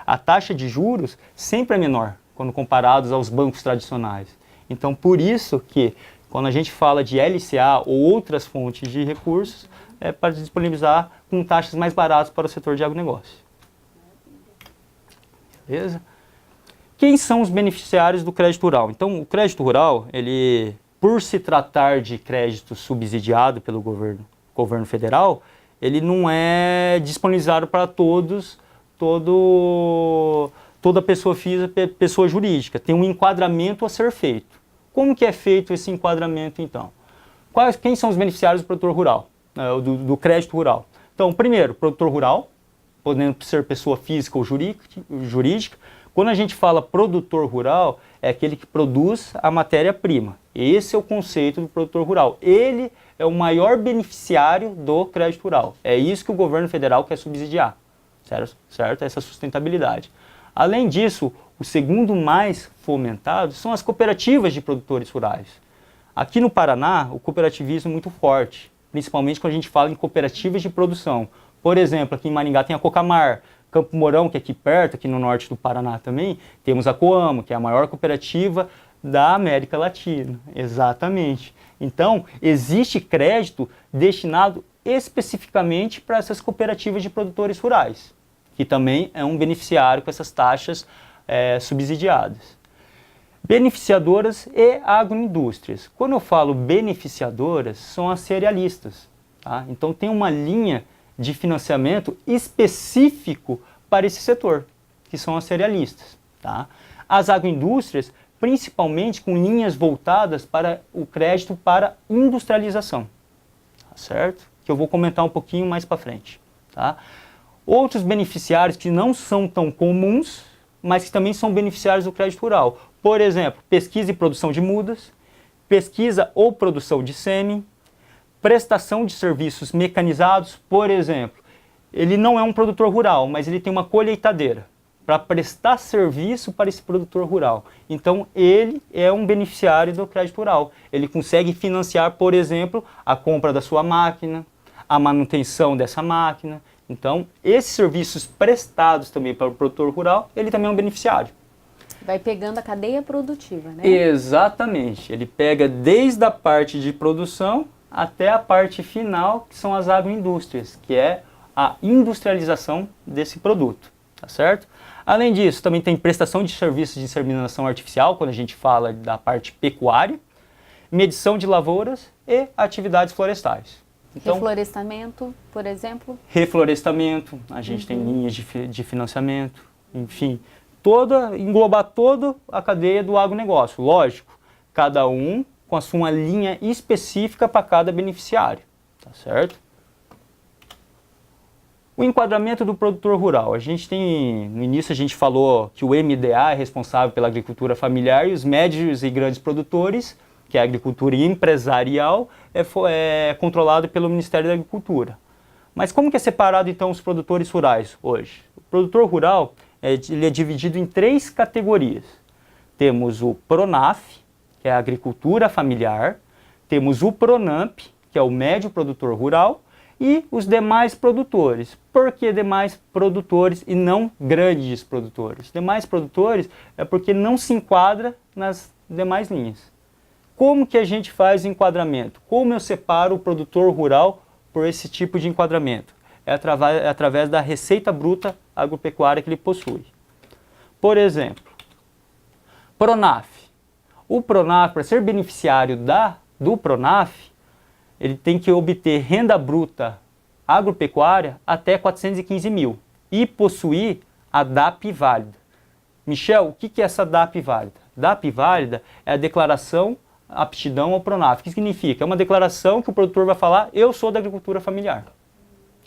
a taxa de juros sempre é menor quando comparados aos bancos tradicionais. Então, por isso que quando a gente fala de LCA ou outras fontes de recursos, é para disponibilizar com taxas mais baratas para o setor de agronegócio. Beleza? Quem são os beneficiários do crédito rural? Então, o crédito rural, ele, por se tratar de crédito subsidiado pelo governo federal, ele não é disponibilizado para toda pessoa física, pessoa jurídica. Tem um enquadramento a ser feito. Como que é feito esse enquadramento, então? Quem são os beneficiários do produtor rural, do crédito rural? Então, primeiro, produtor rural, podendo ser pessoa física ou jurídica. Quando a gente fala produtor rural, é aquele que produz a matéria-prima. Esse é o conceito do produtor rural. Ele é o maior beneficiário do crédito rural. É isso que o governo federal quer subsidiar, certo? Essa sustentabilidade. Além disso, o segundo mais fomentado são as cooperativas de produtores rurais. Aqui no Paraná, o cooperativismo é muito forte, principalmente quando a gente fala em cooperativas de produção. Por exemplo, aqui em Maringá tem a Cocamar, Campo Mourão, que é aqui perto, aqui no norte do Paraná também, temos a Coamo, que é a maior cooperativa da América Latina. Exatamente. Então, existe crédito destinado especificamente para essas cooperativas de produtores rurais, que também é um beneficiário com essas taxas subsidiadas. Beneficiadoras e agroindústrias. Quando eu falo beneficiadoras, são as cerealistas. Tá? Então tem uma linha de financiamento específico para esse setor, que são as cerealistas. Tá? As agroindústrias, principalmente com linhas voltadas para o crédito para industrialização, tá certo? Que eu vou comentar um pouquinho mais para frente. Tá? Outros beneficiários que não são tão comuns, mas que também são beneficiários do crédito rural. Por exemplo, pesquisa e produção de mudas, pesquisa ou produção de sêmen, prestação de serviços mecanizados. Por exemplo, ele não é um produtor rural, mas ele tem uma colheitadeira para prestar serviço para esse produtor rural. Então, ele é um beneficiário do crédito rural. Ele consegue financiar, por exemplo, a compra da sua máquina, a manutenção dessa máquina. Então, esses serviços prestados também para o produtor rural, ele também é um beneficiário. Vai pegando a cadeia produtiva, né? Exatamente. Ele pega desde a parte de produção até a parte final, que são as agroindústrias, que é a industrialização desse produto, tá certo? Além disso, também tem prestação de serviços de inseminação artificial, quando a gente fala da parte pecuária, medição de lavouras e atividades florestais. Então, reflorestamento, por exemplo? Reflorestamento, a gente tem linhas de financiamento, enfim, englobar toda a cadeia do agronegócio. Lógico, cada um com a sua linha específica para cada beneficiário, tá certo? O enquadramento do produtor rural. No início a gente falou que o MDA é responsável pela agricultura familiar e os médios e grandes produtores, que é a agricultura empresarial, é controlado pelo Ministério da Agricultura. Mas como que é separado então os produtores rurais hoje? O produtor rural ele é dividido em 3 categorias. Temos o PRONAF, que é a agricultura familiar, temos o PRONAMP, que é o médio produtor rural, e os demais produtores. Por que demais produtores e não grandes produtores? Demais produtores é porque não se enquadra nas demais linhas. Como que a gente faz o enquadramento? Como eu separo o produtor rural por esse tipo de enquadramento? É através da receita bruta agropecuária que ele possui. Por exemplo, PRONAF. O PRONAF, para ser beneficiário do PRONAF, ele tem que obter renda bruta agropecuária até 415 mil e possuir a DAP válida. Michel, o que é essa DAP válida? DAP válida é a declaração aptidão ao PRONAF. O que significa? É uma declaração que o produtor vai falar, eu sou da agricultura familiar.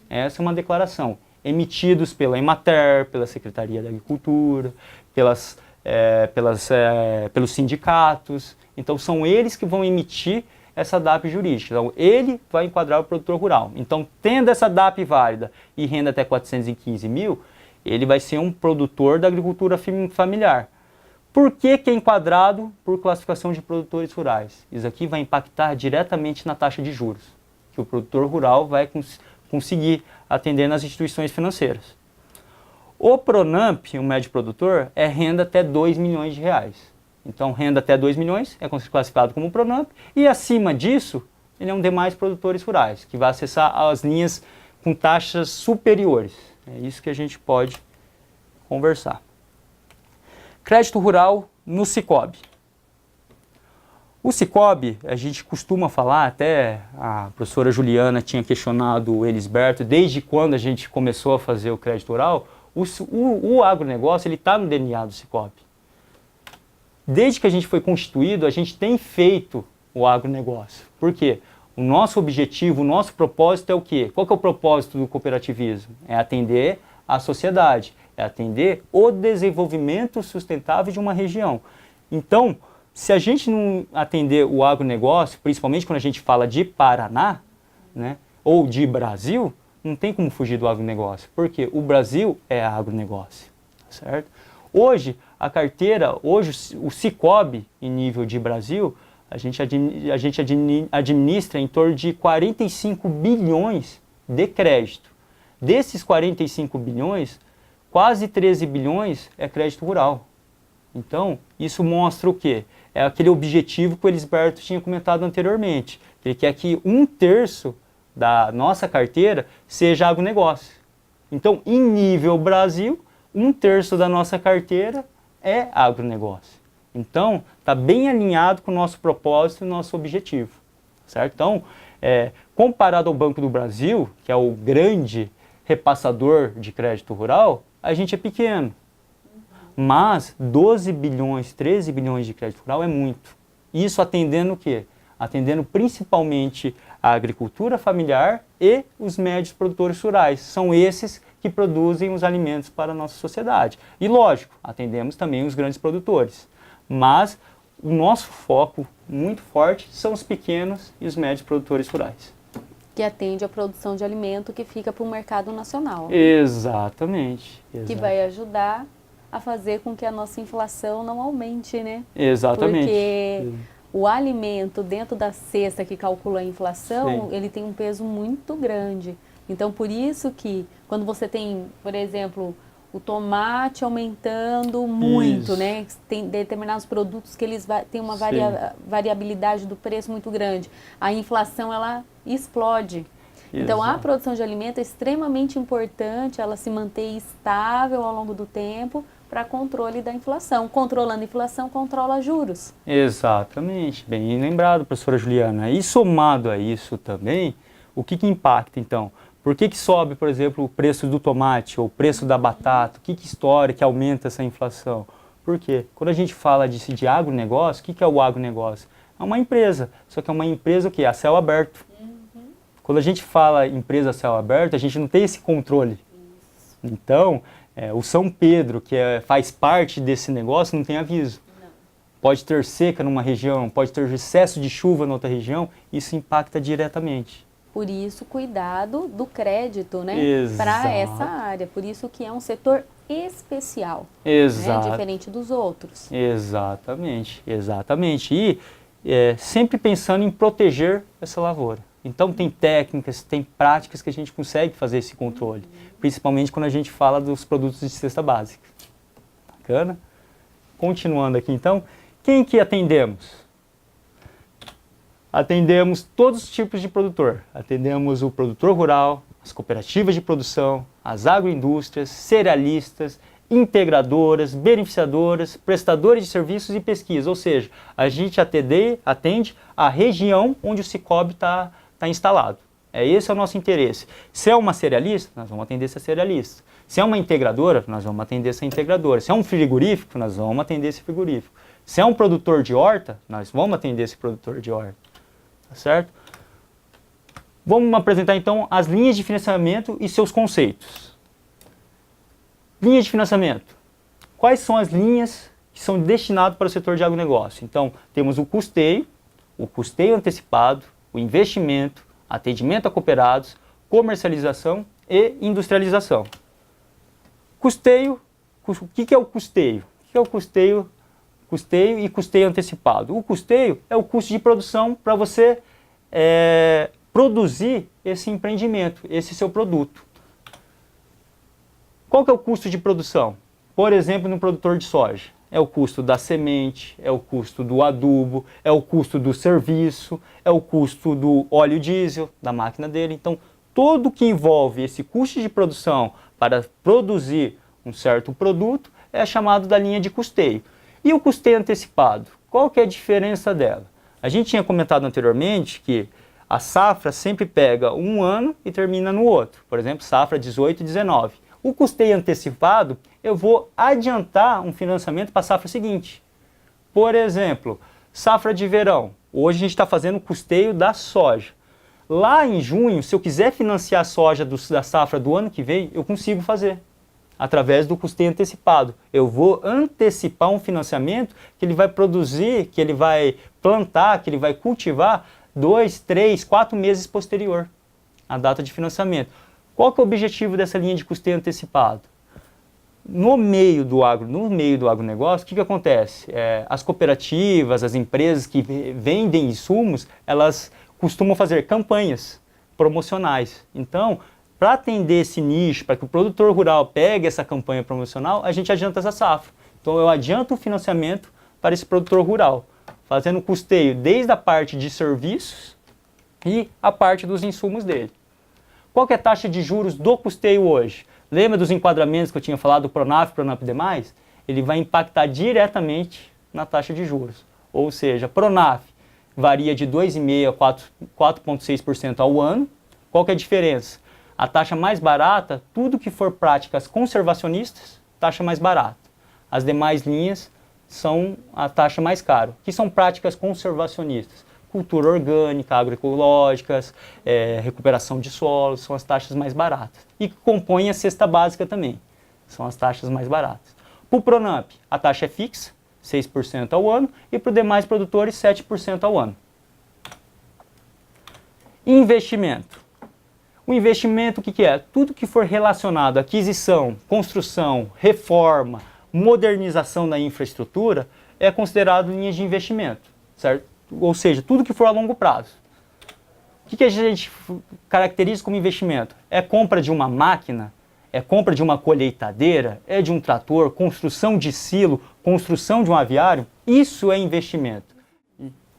Essa é uma declaração emitidos pela Emater, pela Secretaria da Agricultura, pelos sindicatos. Então são eles que vão emitir essa DAP jurídica. Então ele vai enquadrar o produtor rural. Então tendo essa DAP válida e renda até 415 mil, ele vai ser um produtor da agricultura familiar. Por que é enquadrado por classificação de produtores rurais? Isso aqui vai impactar diretamente na taxa de juros, que o produtor rural vai conseguir atender nas instituições financeiras. O PRONAMP, o médio produtor, é renda até 2 milhões de reais. Então, renda até 2 milhões é classificado como PRONAMP e acima disso, ele é um demais produtores rurais, que vai acessar as linhas com taxas superiores. É isso que a gente pode conversar. Crédito rural no Sicob. O Sicob, a gente costuma falar, até a professora Juliana tinha questionado o Elisberto, desde quando a gente começou a fazer o crédito rural, o agronegócio ele está no DNA do Sicob. Desde que a gente foi constituído, a gente tem feito o agronegócio. Por quê? O nosso objetivo, o nosso propósito é o quê? Qual que é o propósito do cooperativismo? É atender a sociedade, é atender o desenvolvimento sustentável de uma região. Então, se a gente não atender o agronegócio, principalmente quando a gente fala de Paraná, né, ou de Brasil, não tem como fugir do agronegócio, porque o Brasil é agronegócio, certo? Hoje, a carteira, o Sicob, em nível de Brasil, a gente administra em torno de 45 bilhões de crédito. Desses 45 bilhões, quase 13 bilhões é crédito rural. Então, isso mostra o quê? É aquele objetivo que o Elisberto tinha comentado anteriormente. Ele quer que 1/3 da nossa carteira seja agronegócio. Então, em nível Brasil, 1/3 da nossa carteira é agronegócio. Então, está bem alinhado com o nosso propósito e o nosso objetivo. Certo? Então, comparado ao Banco do Brasil, que é o grande repassador de crédito rural, a gente é pequeno. Mas 12 bilhões, 13 bilhões de crédito rural é muito. Isso atendendo o quê? Atendendo principalmente a agricultura familiar e os médios produtores rurais. São esses que produzem os alimentos para a nossa sociedade. E lógico, atendemos também os grandes produtores. Mas o nosso foco muito forte são os pequenos e os médios produtores rurais. Que atende a produção de alimento que fica para o mercado nacional. Exatamente. Que vai ajudar a fazer com que a nossa inflação não aumente, né? Exatamente. Porque o alimento dentro da cesta que calcula a inflação, Sim. ele tem um peso muito grande. Então, por isso que quando você tem, por exemplo, o tomate aumentando muito, né? Tem determinados produtos que eles têm uma variabilidade do preço muito grande. A inflação, ela explode. Então, a produção de alimento é extremamente importante, ela se manter estável ao longo do tempo para controle da inflação. Controlando a inflação, controla juros. Exatamente. Bem lembrado, professora Juliana. E somado a isso também, o que impacta, então? Por que sobe, por exemplo, o preço do tomate ou o preço da batata? O que estoura, que aumenta essa inflação? Por quê? Quando a gente fala de agronegócio, o que é o agronegócio? É uma empresa, só que é uma empresa que é a céu aberto. Quando a gente fala empresa a céu aberto, a gente não tem esse controle. Então, o São Pedro, que faz parte desse negócio, não tem aviso. Pode ter seca numa região, pode ter excesso de chuva na outra região, isso impacta diretamente. Por isso, cuidado do crédito, né? Exato. Para essa área. Por isso que é um setor especial, Exato. né? Diferente dos outros. Exatamente, exatamente. E sempre pensando em proteger essa lavoura. Então tem técnicas, tem práticas que a gente consegue fazer esse controle, principalmente quando a gente fala dos produtos de cesta básica. Bacana? Continuando aqui então, quem que atendemos? Atendemos todos os tipos de produtor. Atendemos o produtor rural, as cooperativas de produção, as agroindústrias, cerealistas, integradoras, beneficiadoras, prestadores de serviços e pesquisa. Ou seja, a gente atende a região onde o Sicoob está instalado. Esse é o nosso interesse. Se é uma cerealista, nós vamos atender essa cerealista. Se é uma integradora, nós vamos atender essa integradora. Se é um frigorífico, nós vamos atender esse frigorífico. Se é um produtor de horta, nós vamos atender esse produtor de horta. Tá certo? Vamos apresentar então as linhas de financiamento e seus conceitos. Linhas de financiamento. Quais são as linhas que são destinadas para o setor de agronegócio? Então, temos o custeio antecipado, o investimento, atendimento a cooperados, comercialização e industrialização. Custeio, o que é o custeio? O que é o custeio? Custeio e custeio antecipado. O custeio é o custo de produção para você produzir esse empreendimento, esse seu produto. Qual que é o custo de produção? Por exemplo, no produtor de soja. É o custo da semente, é o custo do adubo, é o custo do serviço, é o custo do óleo diesel, da máquina dele. Então, tudo que envolve esse custo de produção para produzir um certo produto é chamado da linha de custeio. E o custeio antecipado? Qual que é a diferença dela? A gente tinha comentado anteriormente que a safra sempre pega um ano e termina no outro. Por exemplo, safra 18 e 19. O custeio antecipado, eu vou adiantar um financiamento para a safra seguinte. Por exemplo, safra de verão. Hoje a gente está fazendo o custeio da soja. Lá em junho, se eu quiser financiar a soja da safra do ano que vem, eu consigo fazer. Através do custeio antecipado. Eu vou antecipar um financiamento que ele vai produzir, que ele vai plantar, que ele vai cultivar 2, 3, 4 meses posterior à data de financiamento. Qual que é o objetivo dessa linha de custeio antecipado? No meio do agronegócio, o que acontece? As cooperativas, as empresas que vendem insumos, elas costumam fazer campanhas promocionais. Então, para atender esse nicho, para que o produtor rural pegue essa campanha promocional, a gente adianta essa safra. Então, eu adianto o financiamento para esse produtor rural, fazendo custeio desde a parte de serviços e a parte dos insumos dele. Qual que é a taxa de juros do custeio hoje? Lembra dos enquadramentos que eu tinha falado do Pronaf, Pronamp e demais? Ele vai impactar diretamente na taxa de juros. Ou seja, Pronaf varia de 2,5% a 4,6% ao ano. Qual que é a diferença? A taxa mais barata, tudo que for práticas conservacionistas, taxa mais barata. As demais linhas são a taxa mais cara, que são práticas conservacionistas. Cultura orgânica, agroecológicas, recuperação de solos, são as taxas mais baratas. E que compõem a cesta básica também, são as taxas mais baratas. Para o Pronamp, a taxa é fixa, 6% ao ano, e para os demais produtores, 7% ao ano. Investimento. O investimento, o que é? Tudo que for relacionado à aquisição, construção, reforma, modernização da infraestrutura é considerado linhas de investimento, certo? Ou seja, tudo que for a longo prazo. O que a gente caracteriza como investimento? É compra de uma máquina? É compra de uma colheitadeira? É de um trator? Construção de silo? Construção de um aviário? Isso é investimento.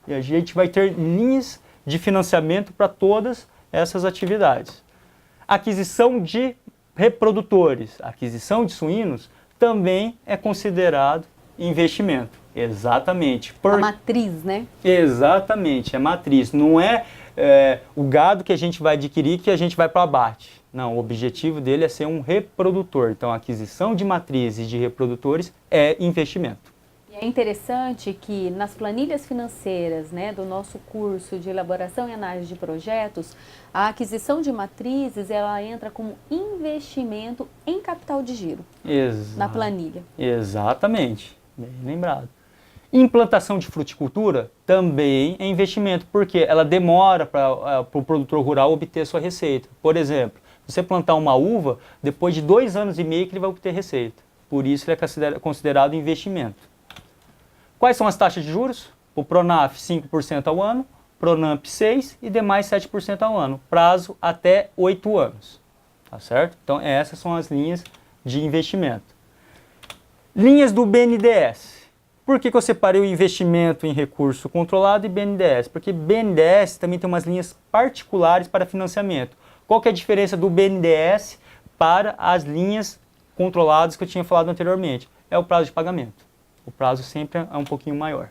E a gente vai ter linhas de financiamento para todas essas atividades. Aquisição de reprodutores, aquisição de suínos também é considerado investimento. Exatamente. A matriz, né? Exatamente, é matriz. Não é, o gado que a gente vai adquirir que a gente vai para o abate. Não, o objetivo dele é ser um reprodutor. Então, a aquisição de matrizes de reprodutores é investimento. E é interessante que nas planilhas financeiras, né, do nosso curso de elaboração e análise de projetos, a aquisição de matrizes, ela entra como investimento em capital de giro. Na planilha. Exatamente, bem lembrado. Implantação de fruticultura também é investimento, porque ela demora para o produtor rural obter sua receita. Por exemplo, você plantar uma uva, depois de 2 anos e meio que ele vai obter receita. Por isso ele é considerado investimento. Quais são as taxas de juros? O Pronaf 5% ao ano, Pronamp 6% e demais 7% ao ano. Prazo até 8 anos. Tá certo? Então essas são as linhas de investimento. Linhas do BNDES. Por que eu separei o investimento em recurso controlado e BNDES? Porque BNDES também tem umas linhas particulares para financiamento. Qual que é a diferença do BNDES para as linhas controladas que eu tinha falado anteriormente? É o prazo de pagamento. O prazo sempre é um pouquinho maior.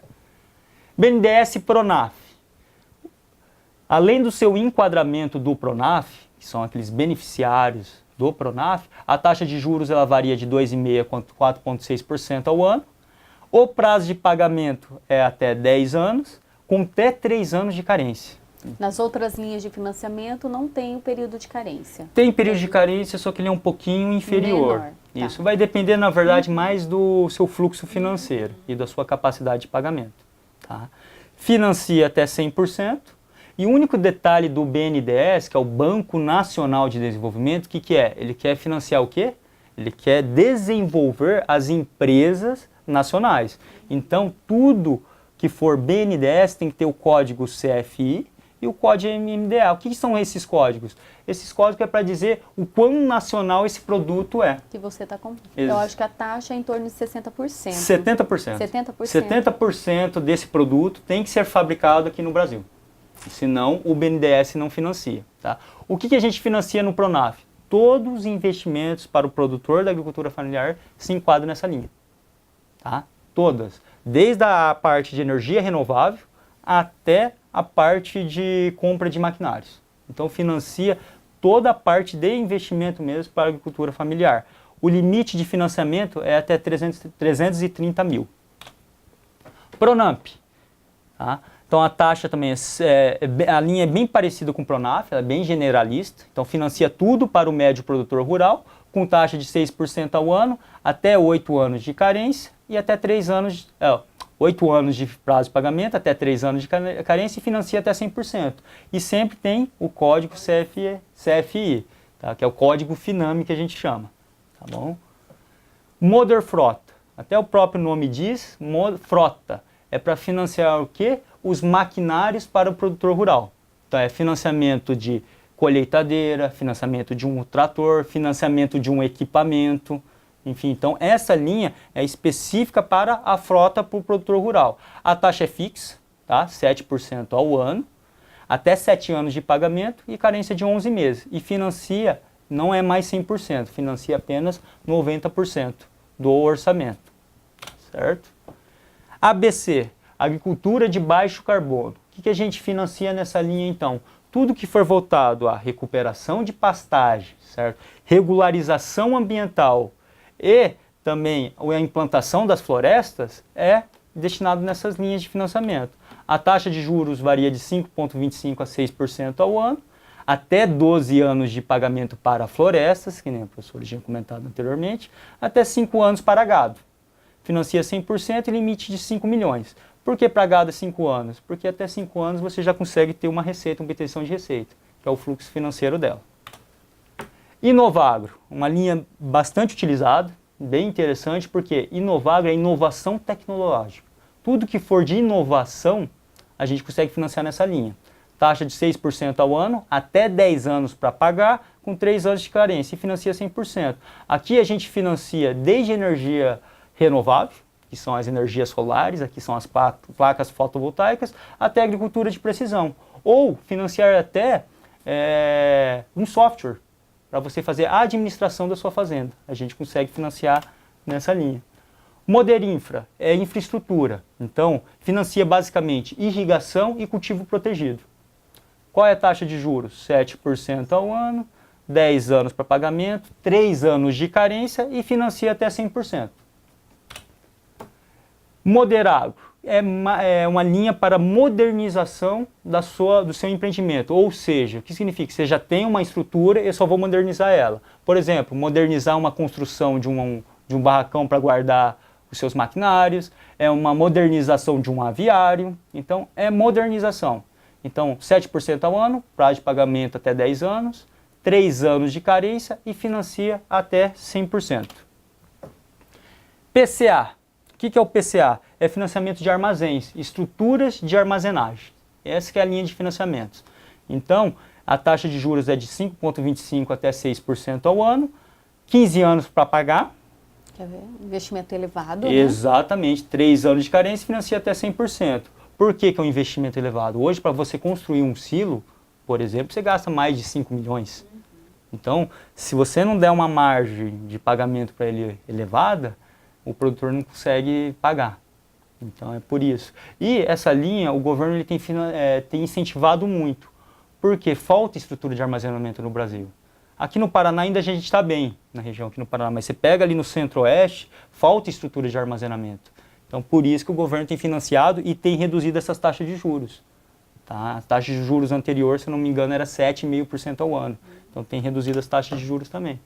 BNDES e Pronaf. Além do seu enquadramento do Pronaf, que são aqueles beneficiários do Pronaf, a taxa de juros ela varia de 2,5% a 4,6% ao ano. O prazo de pagamento é até 10 anos, com até 3 anos de carência. Nas outras linhas de financiamento não tem o período de carência. Tem período de carência, só que ele é um pouquinho inferior. Menor. Isso Tá. vai depender, na verdade, mais do seu fluxo financeiro e da sua capacidade de pagamento. Tá? Financia até 100%. E o único detalhe do BNDES, que é o Banco Nacional de Desenvolvimento, o que é? Ele quer financiar o quê? Ele quer desenvolver as empresas nacionais. Então, tudo que for BNDES tem que ter o código CFI e o código MMDA. O que são esses códigos? Esses códigos é para dizer o quão nacional esse produto é. Que você está comprando. Eu acho que a taxa é em torno de 60%. 70%. 70%. 70% desse produto tem que ser fabricado aqui no Brasil. Senão o BNDES não financia. Tá? O que a gente financia no Pronaf? Todos os investimentos para o produtor da agricultura familiar se enquadram nessa linha. Tá? Todas. Desde a parte de energia renovável até a parte de compra de maquinários. Então financia toda a parte de investimento mesmo para a agricultura familiar. O limite de financiamento é até 330 mil. Pronamp. Tá? Então a taxa também a linha é bem parecida com o Pronaf, ela é bem generalista. Então financia tudo para o médio produtor rural, com taxa de 6% ao ano, até 8 anos de carência e até 3 anos, 8 anos de prazo de pagamento, até 3 anos de carência e financia até 100%. E sempre tem o código CFI, tá? Que é o código FINAME que a gente chama. Tá bom? Moderfrota. Até o próprio nome diz, frota. É para financiar o quê? Os maquinários para o produtor rural. Então é financiamento de colheitadeira, financiamento de um trator, financiamento de um equipamento. Enfim, então essa linha é específica para a frota para o produtor rural. A taxa é fixa, tá? 7% ao ano, até 7 anos de pagamento e carência de 11 meses. E financia, não é mais 100%, financia apenas 90% do orçamento, certo? ABC, agricultura de baixo carbono. O que a gente financia nessa linha então? tudo que for voltado à recuperação de pastagem, certo? Regularização ambiental e também a implantação das florestas é destinado nessas linhas de financiamento. A taxa de juros varia de 5,25% a 6% ao ano, até 12 anos de pagamento para florestas, que nem o professor tinha comentado anteriormente, até 5 anos para gado. Financia 100% e limite de 5 milhões. Por que para gado 5 anos? Porque até 5 anos você já consegue ter uma receita, uma obtenção de receita, que é o fluxo financeiro dela. Inovagro, uma linha bastante utilizada, bem interessante, porque Inovagro é inovação tecnológica. Tudo que for de inovação, a gente consegue financiar nessa linha. Taxa de 6% ao ano, até 10 anos para pagar, com 3 anos de carência, e financia 100%. Aqui a gente financia desde energia renovável, que são as energias solares, aqui são as placas fotovoltaicas, até agricultura de precisão. Ou financiar até um software, para você fazer a administração da sua fazenda. A gente consegue financiar nessa linha. Moderinfra é infraestrutura, então financia basicamente irrigação e cultivo protegido. Qual é a taxa de juros? 7% ao ano, 10 anos para pagamento, 3 anos de carência e financia até 100%. Moderagro é uma linha para modernização do seu empreendimento, ou seja, o que significa? Você já tem uma estrutura e eu só vou modernizar ela. Por exemplo, modernizar uma construção de um barracão para guardar os seus maquinários, é uma modernização de um aviário, então é modernização. Então, 7% ao ano, prazo de pagamento até 10 anos, 3 anos de carência e financia até 100%. PCA. O que é o PCA? É financiamento de armazéns, estruturas de armazenagem. Essa que é a linha de financiamentos. Então, a taxa de juros é de 5,25% até 6% ao ano, 15 anos para pagar. Quer ver? Investimento elevado, Exatamente, 3 anos de carência e financia até 100%. Por que é um investimento elevado? Hoje, para você construir um silo, por exemplo, você gasta mais de 5 milhões. Então, se você não der uma margem de pagamento para ele elevada, o produtor não consegue pagar. Então, é por isso. E essa linha, o governo ele tem incentivado muito, porque falta estrutura de armazenamento no Brasil. Aqui no Paraná ainda a gente está bem, na região aqui no Paraná, mas você pega ali no centro-oeste, falta estrutura de armazenamento. Então, por isso que o governo tem financiado e tem reduzido essas taxas de juros. Tá? A taxa de juros anterior, se eu não me engano, era 7,5% ao ano. Então, tem reduzido as taxas de juros também.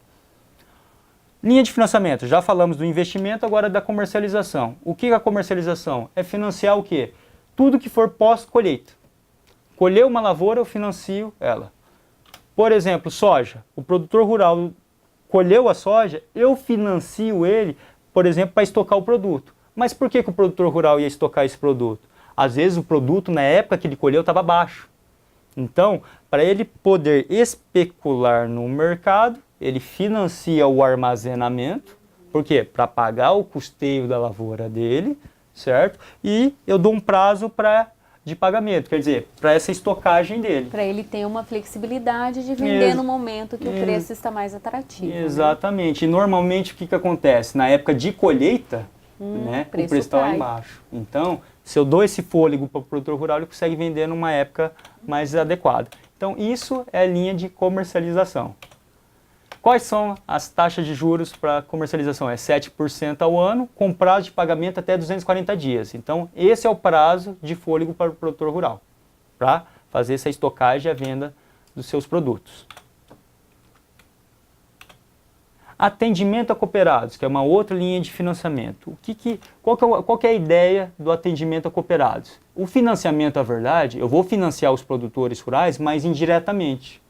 Linha de financiamento, já falamos do investimento, agora da comercialização. O que é a comercialização? É financiar o quê? Tudo que for pós-colheita. Colheu uma lavoura, eu financio ela. Por exemplo, soja. O produtor rural colheu a soja, eu financio ele, por exemplo, para estocar o produto. Mas por que o produtor rural ia estocar esse produto? Às vezes o produto, na época que ele colheu, estava baixo. Então, para ele poder especular no mercado, ele financia o armazenamento. Por quê? Para pagar o custeio da lavoura dele, certo? E eu dou um prazo de pagamento, quer dizer, para essa estocagem dele. Para ele ter uma flexibilidade de vender no momento que o preço está mais atrativo. Exatamente. Né? E normalmente o que acontece? Na época de colheita, o preço está lá embaixo. Então, se eu dou esse fôlego para o produtor rural, ele consegue vender numa época mais adequada. Então, isso é a linha de comercialização. Quais são as taxas de juros para comercialização? É 7% ao ano, com prazo de pagamento até 240 dias. Então, esse é o prazo de fôlego para o produtor rural, para fazer essa estocagem e a venda dos seus produtos. Atendimento a cooperados, que é uma outra linha de financiamento. Qual que é a ideia do atendimento a cooperados? O financiamento, na verdade, eu vou financiar os produtores rurais, mas indiretamente.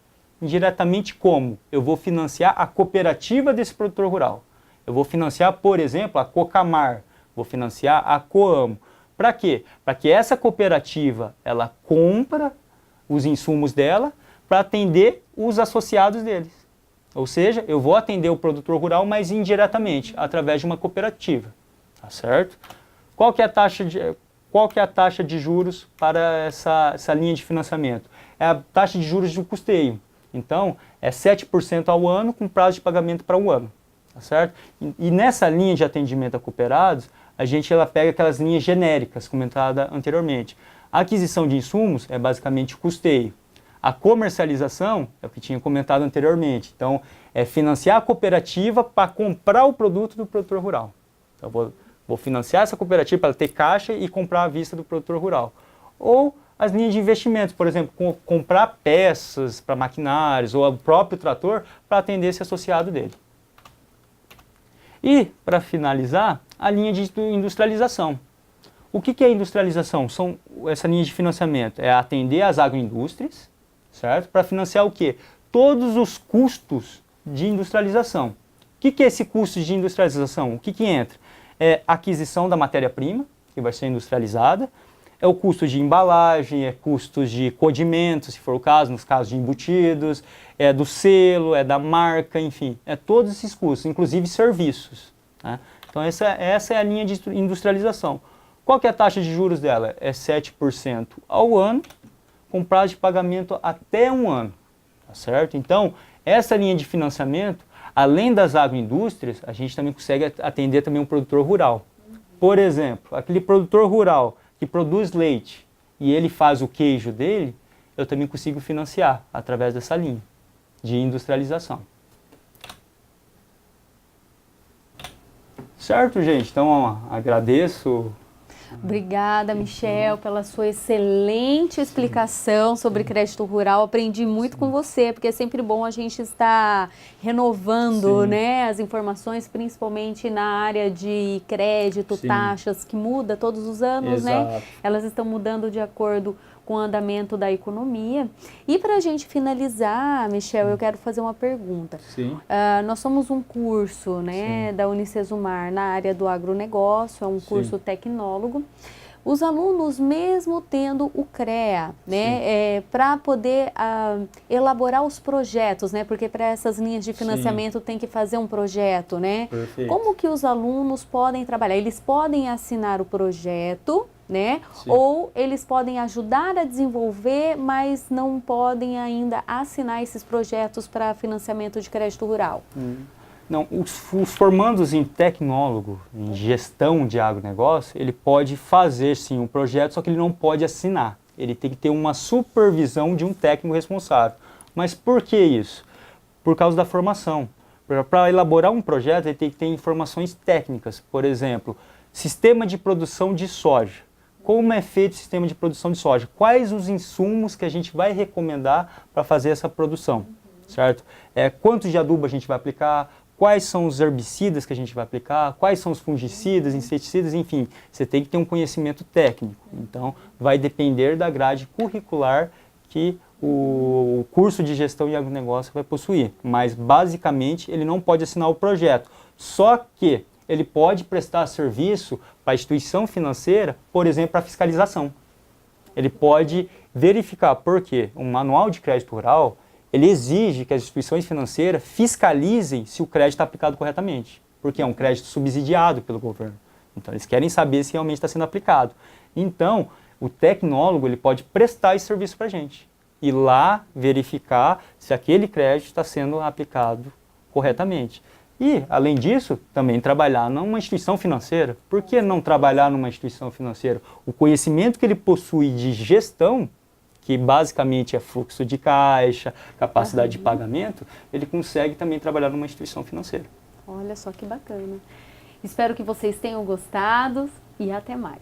Indiretamente como? Eu vou financiar a cooperativa desse produtor rural. Eu vou financiar, por exemplo, a Cocamar, vou financiar a Coamo. Para quê? Para que essa cooperativa ela compra os insumos dela para atender os associados deles. Ou seja, eu vou atender o produtor rural, mas indiretamente, através de uma cooperativa. Tá certo? Qual que é a taxa de juros para essa linha de financiamento? É a taxa de juros do custeio. Então, é 7% ao ano, com prazo de pagamento para um ano. Tá certo? E nessa linha de atendimento a cooperados, ela pega aquelas linhas genéricas, comentadas anteriormente. A aquisição de insumos é basicamente custeio. A comercialização é o que tinha comentado anteriormente. Então, é financiar a cooperativa para comprar o produto do produtor rural. Então, vou financiar essa cooperativa para ter caixa e comprar à vista do produtor rural. Ou as linhas de investimentos, por exemplo, comprar peças para maquinários ou o próprio trator para atender esse associado dele. E, para finalizar, a linha de industrialização. O que é industrialização? São essa linha de financiamento. É atender as agroindústrias, certo? Para financiar o quê? Todos os custos de industrialização. O que é esse custo de industrialização? O que entra? É a aquisição da matéria-prima, que vai ser industrializada, é o custo de embalagem, é custos de codimento, se for o caso, nos casos de embutidos, é do selo, é da marca, enfim, é todos esses custos, inclusive serviços. Né? Então essa é a linha de industrialização. Qual que é a taxa de juros dela? É 7% ao ano, com prazo de pagamento até 1 ano. Tá certo? Então, essa linha de financiamento, além das agroindústrias, a gente também consegue atender também um produtor rural. Por exemplo, aquele produtor rural que produz leite e ele faz o queijo dele, eu também consigo financiar através dessa linha de industrialização. Certo, gente? Então, ó, agradeço. Obrigada, Michel, pela sua excelente explicação sobre crédito rural. Aprendi muito com você, porque é sempre bom a gente estar renovando, né, as informações, principalmente na área de crédito, taxas, que muda todos os anos, né? Elas estão mudando de acordo com o andamento da economia. E para a gente finalizar, Michel, eu quero fazer uma pergunta. Nós somos um curso, né, da Unicesumar na área do agronegócio, é um curso tecnólogo. Os alunos, mesmo tendo o CREA, né, para poder elaborar os projetos, né, porque para essas linhas de financiamento tem que fazer um projeto, né? Como que os alunos podem trabalhar? Eles podem assinar o projeto, né? Ou eles podem ajudar a desenvolver, mas não podem ainda assinar esses projetos para financiamento de crédito rural? Não, os formandos em tecnólogo, em gestão de agronegócio, ele pode fazer sim um projeto, só que ele não pode assinar. Ele tem que ter uma supervisão de um técnico responsável. Mas por que isso? Por causa da formação. Para elaborar um projeto, ele tem que ter informações técnicas. Por exemplo, sistema de produção de soja. Como é feito o sistema de produção de soja? Quais os insumos que a gente vai recomendar para fazer essa produção? Certo? Quantos de adubo a gente vai aplicar? Quais são os herbicidas que a gente vai aplicar? Quais são os fungicidas, inseticidas? Enfim, você tem que ter um conhecimento técnico. Então, vai depender da grade curricular que o curso de gestão e agronegócio vai possuir. Mas, basicamente, ele não pode assinar o projeto. Só que ele pode prestar serviço para a instituição financeira, por exemplo, para fiscalização. Ele pode verificar, porque um manual de crédito rural, ele exige que as instituições financeiras fiscalizem se o crédito está aplicado corretamente, porque é um crédito subsidiado pelo governo. Então, eles querem saber se realmente está sendo aplicado. Então, o tecnólogo ele pode prestar esse serviço para a gente. Ir lá verificar se aquele crédito está sendo aplicado corretamente. E, além disso, também trabalhar numa instituição financeira. Por que não trabalhar numa instituição financeira? O conhecimento que ele possui de gestão, que basicamente é fluxo de caixa, capacidade de pagamento, ele consegue também trabalhar numa instituição financeira. Olha só que bacana. Espero que vocês tenham gostado e até mais.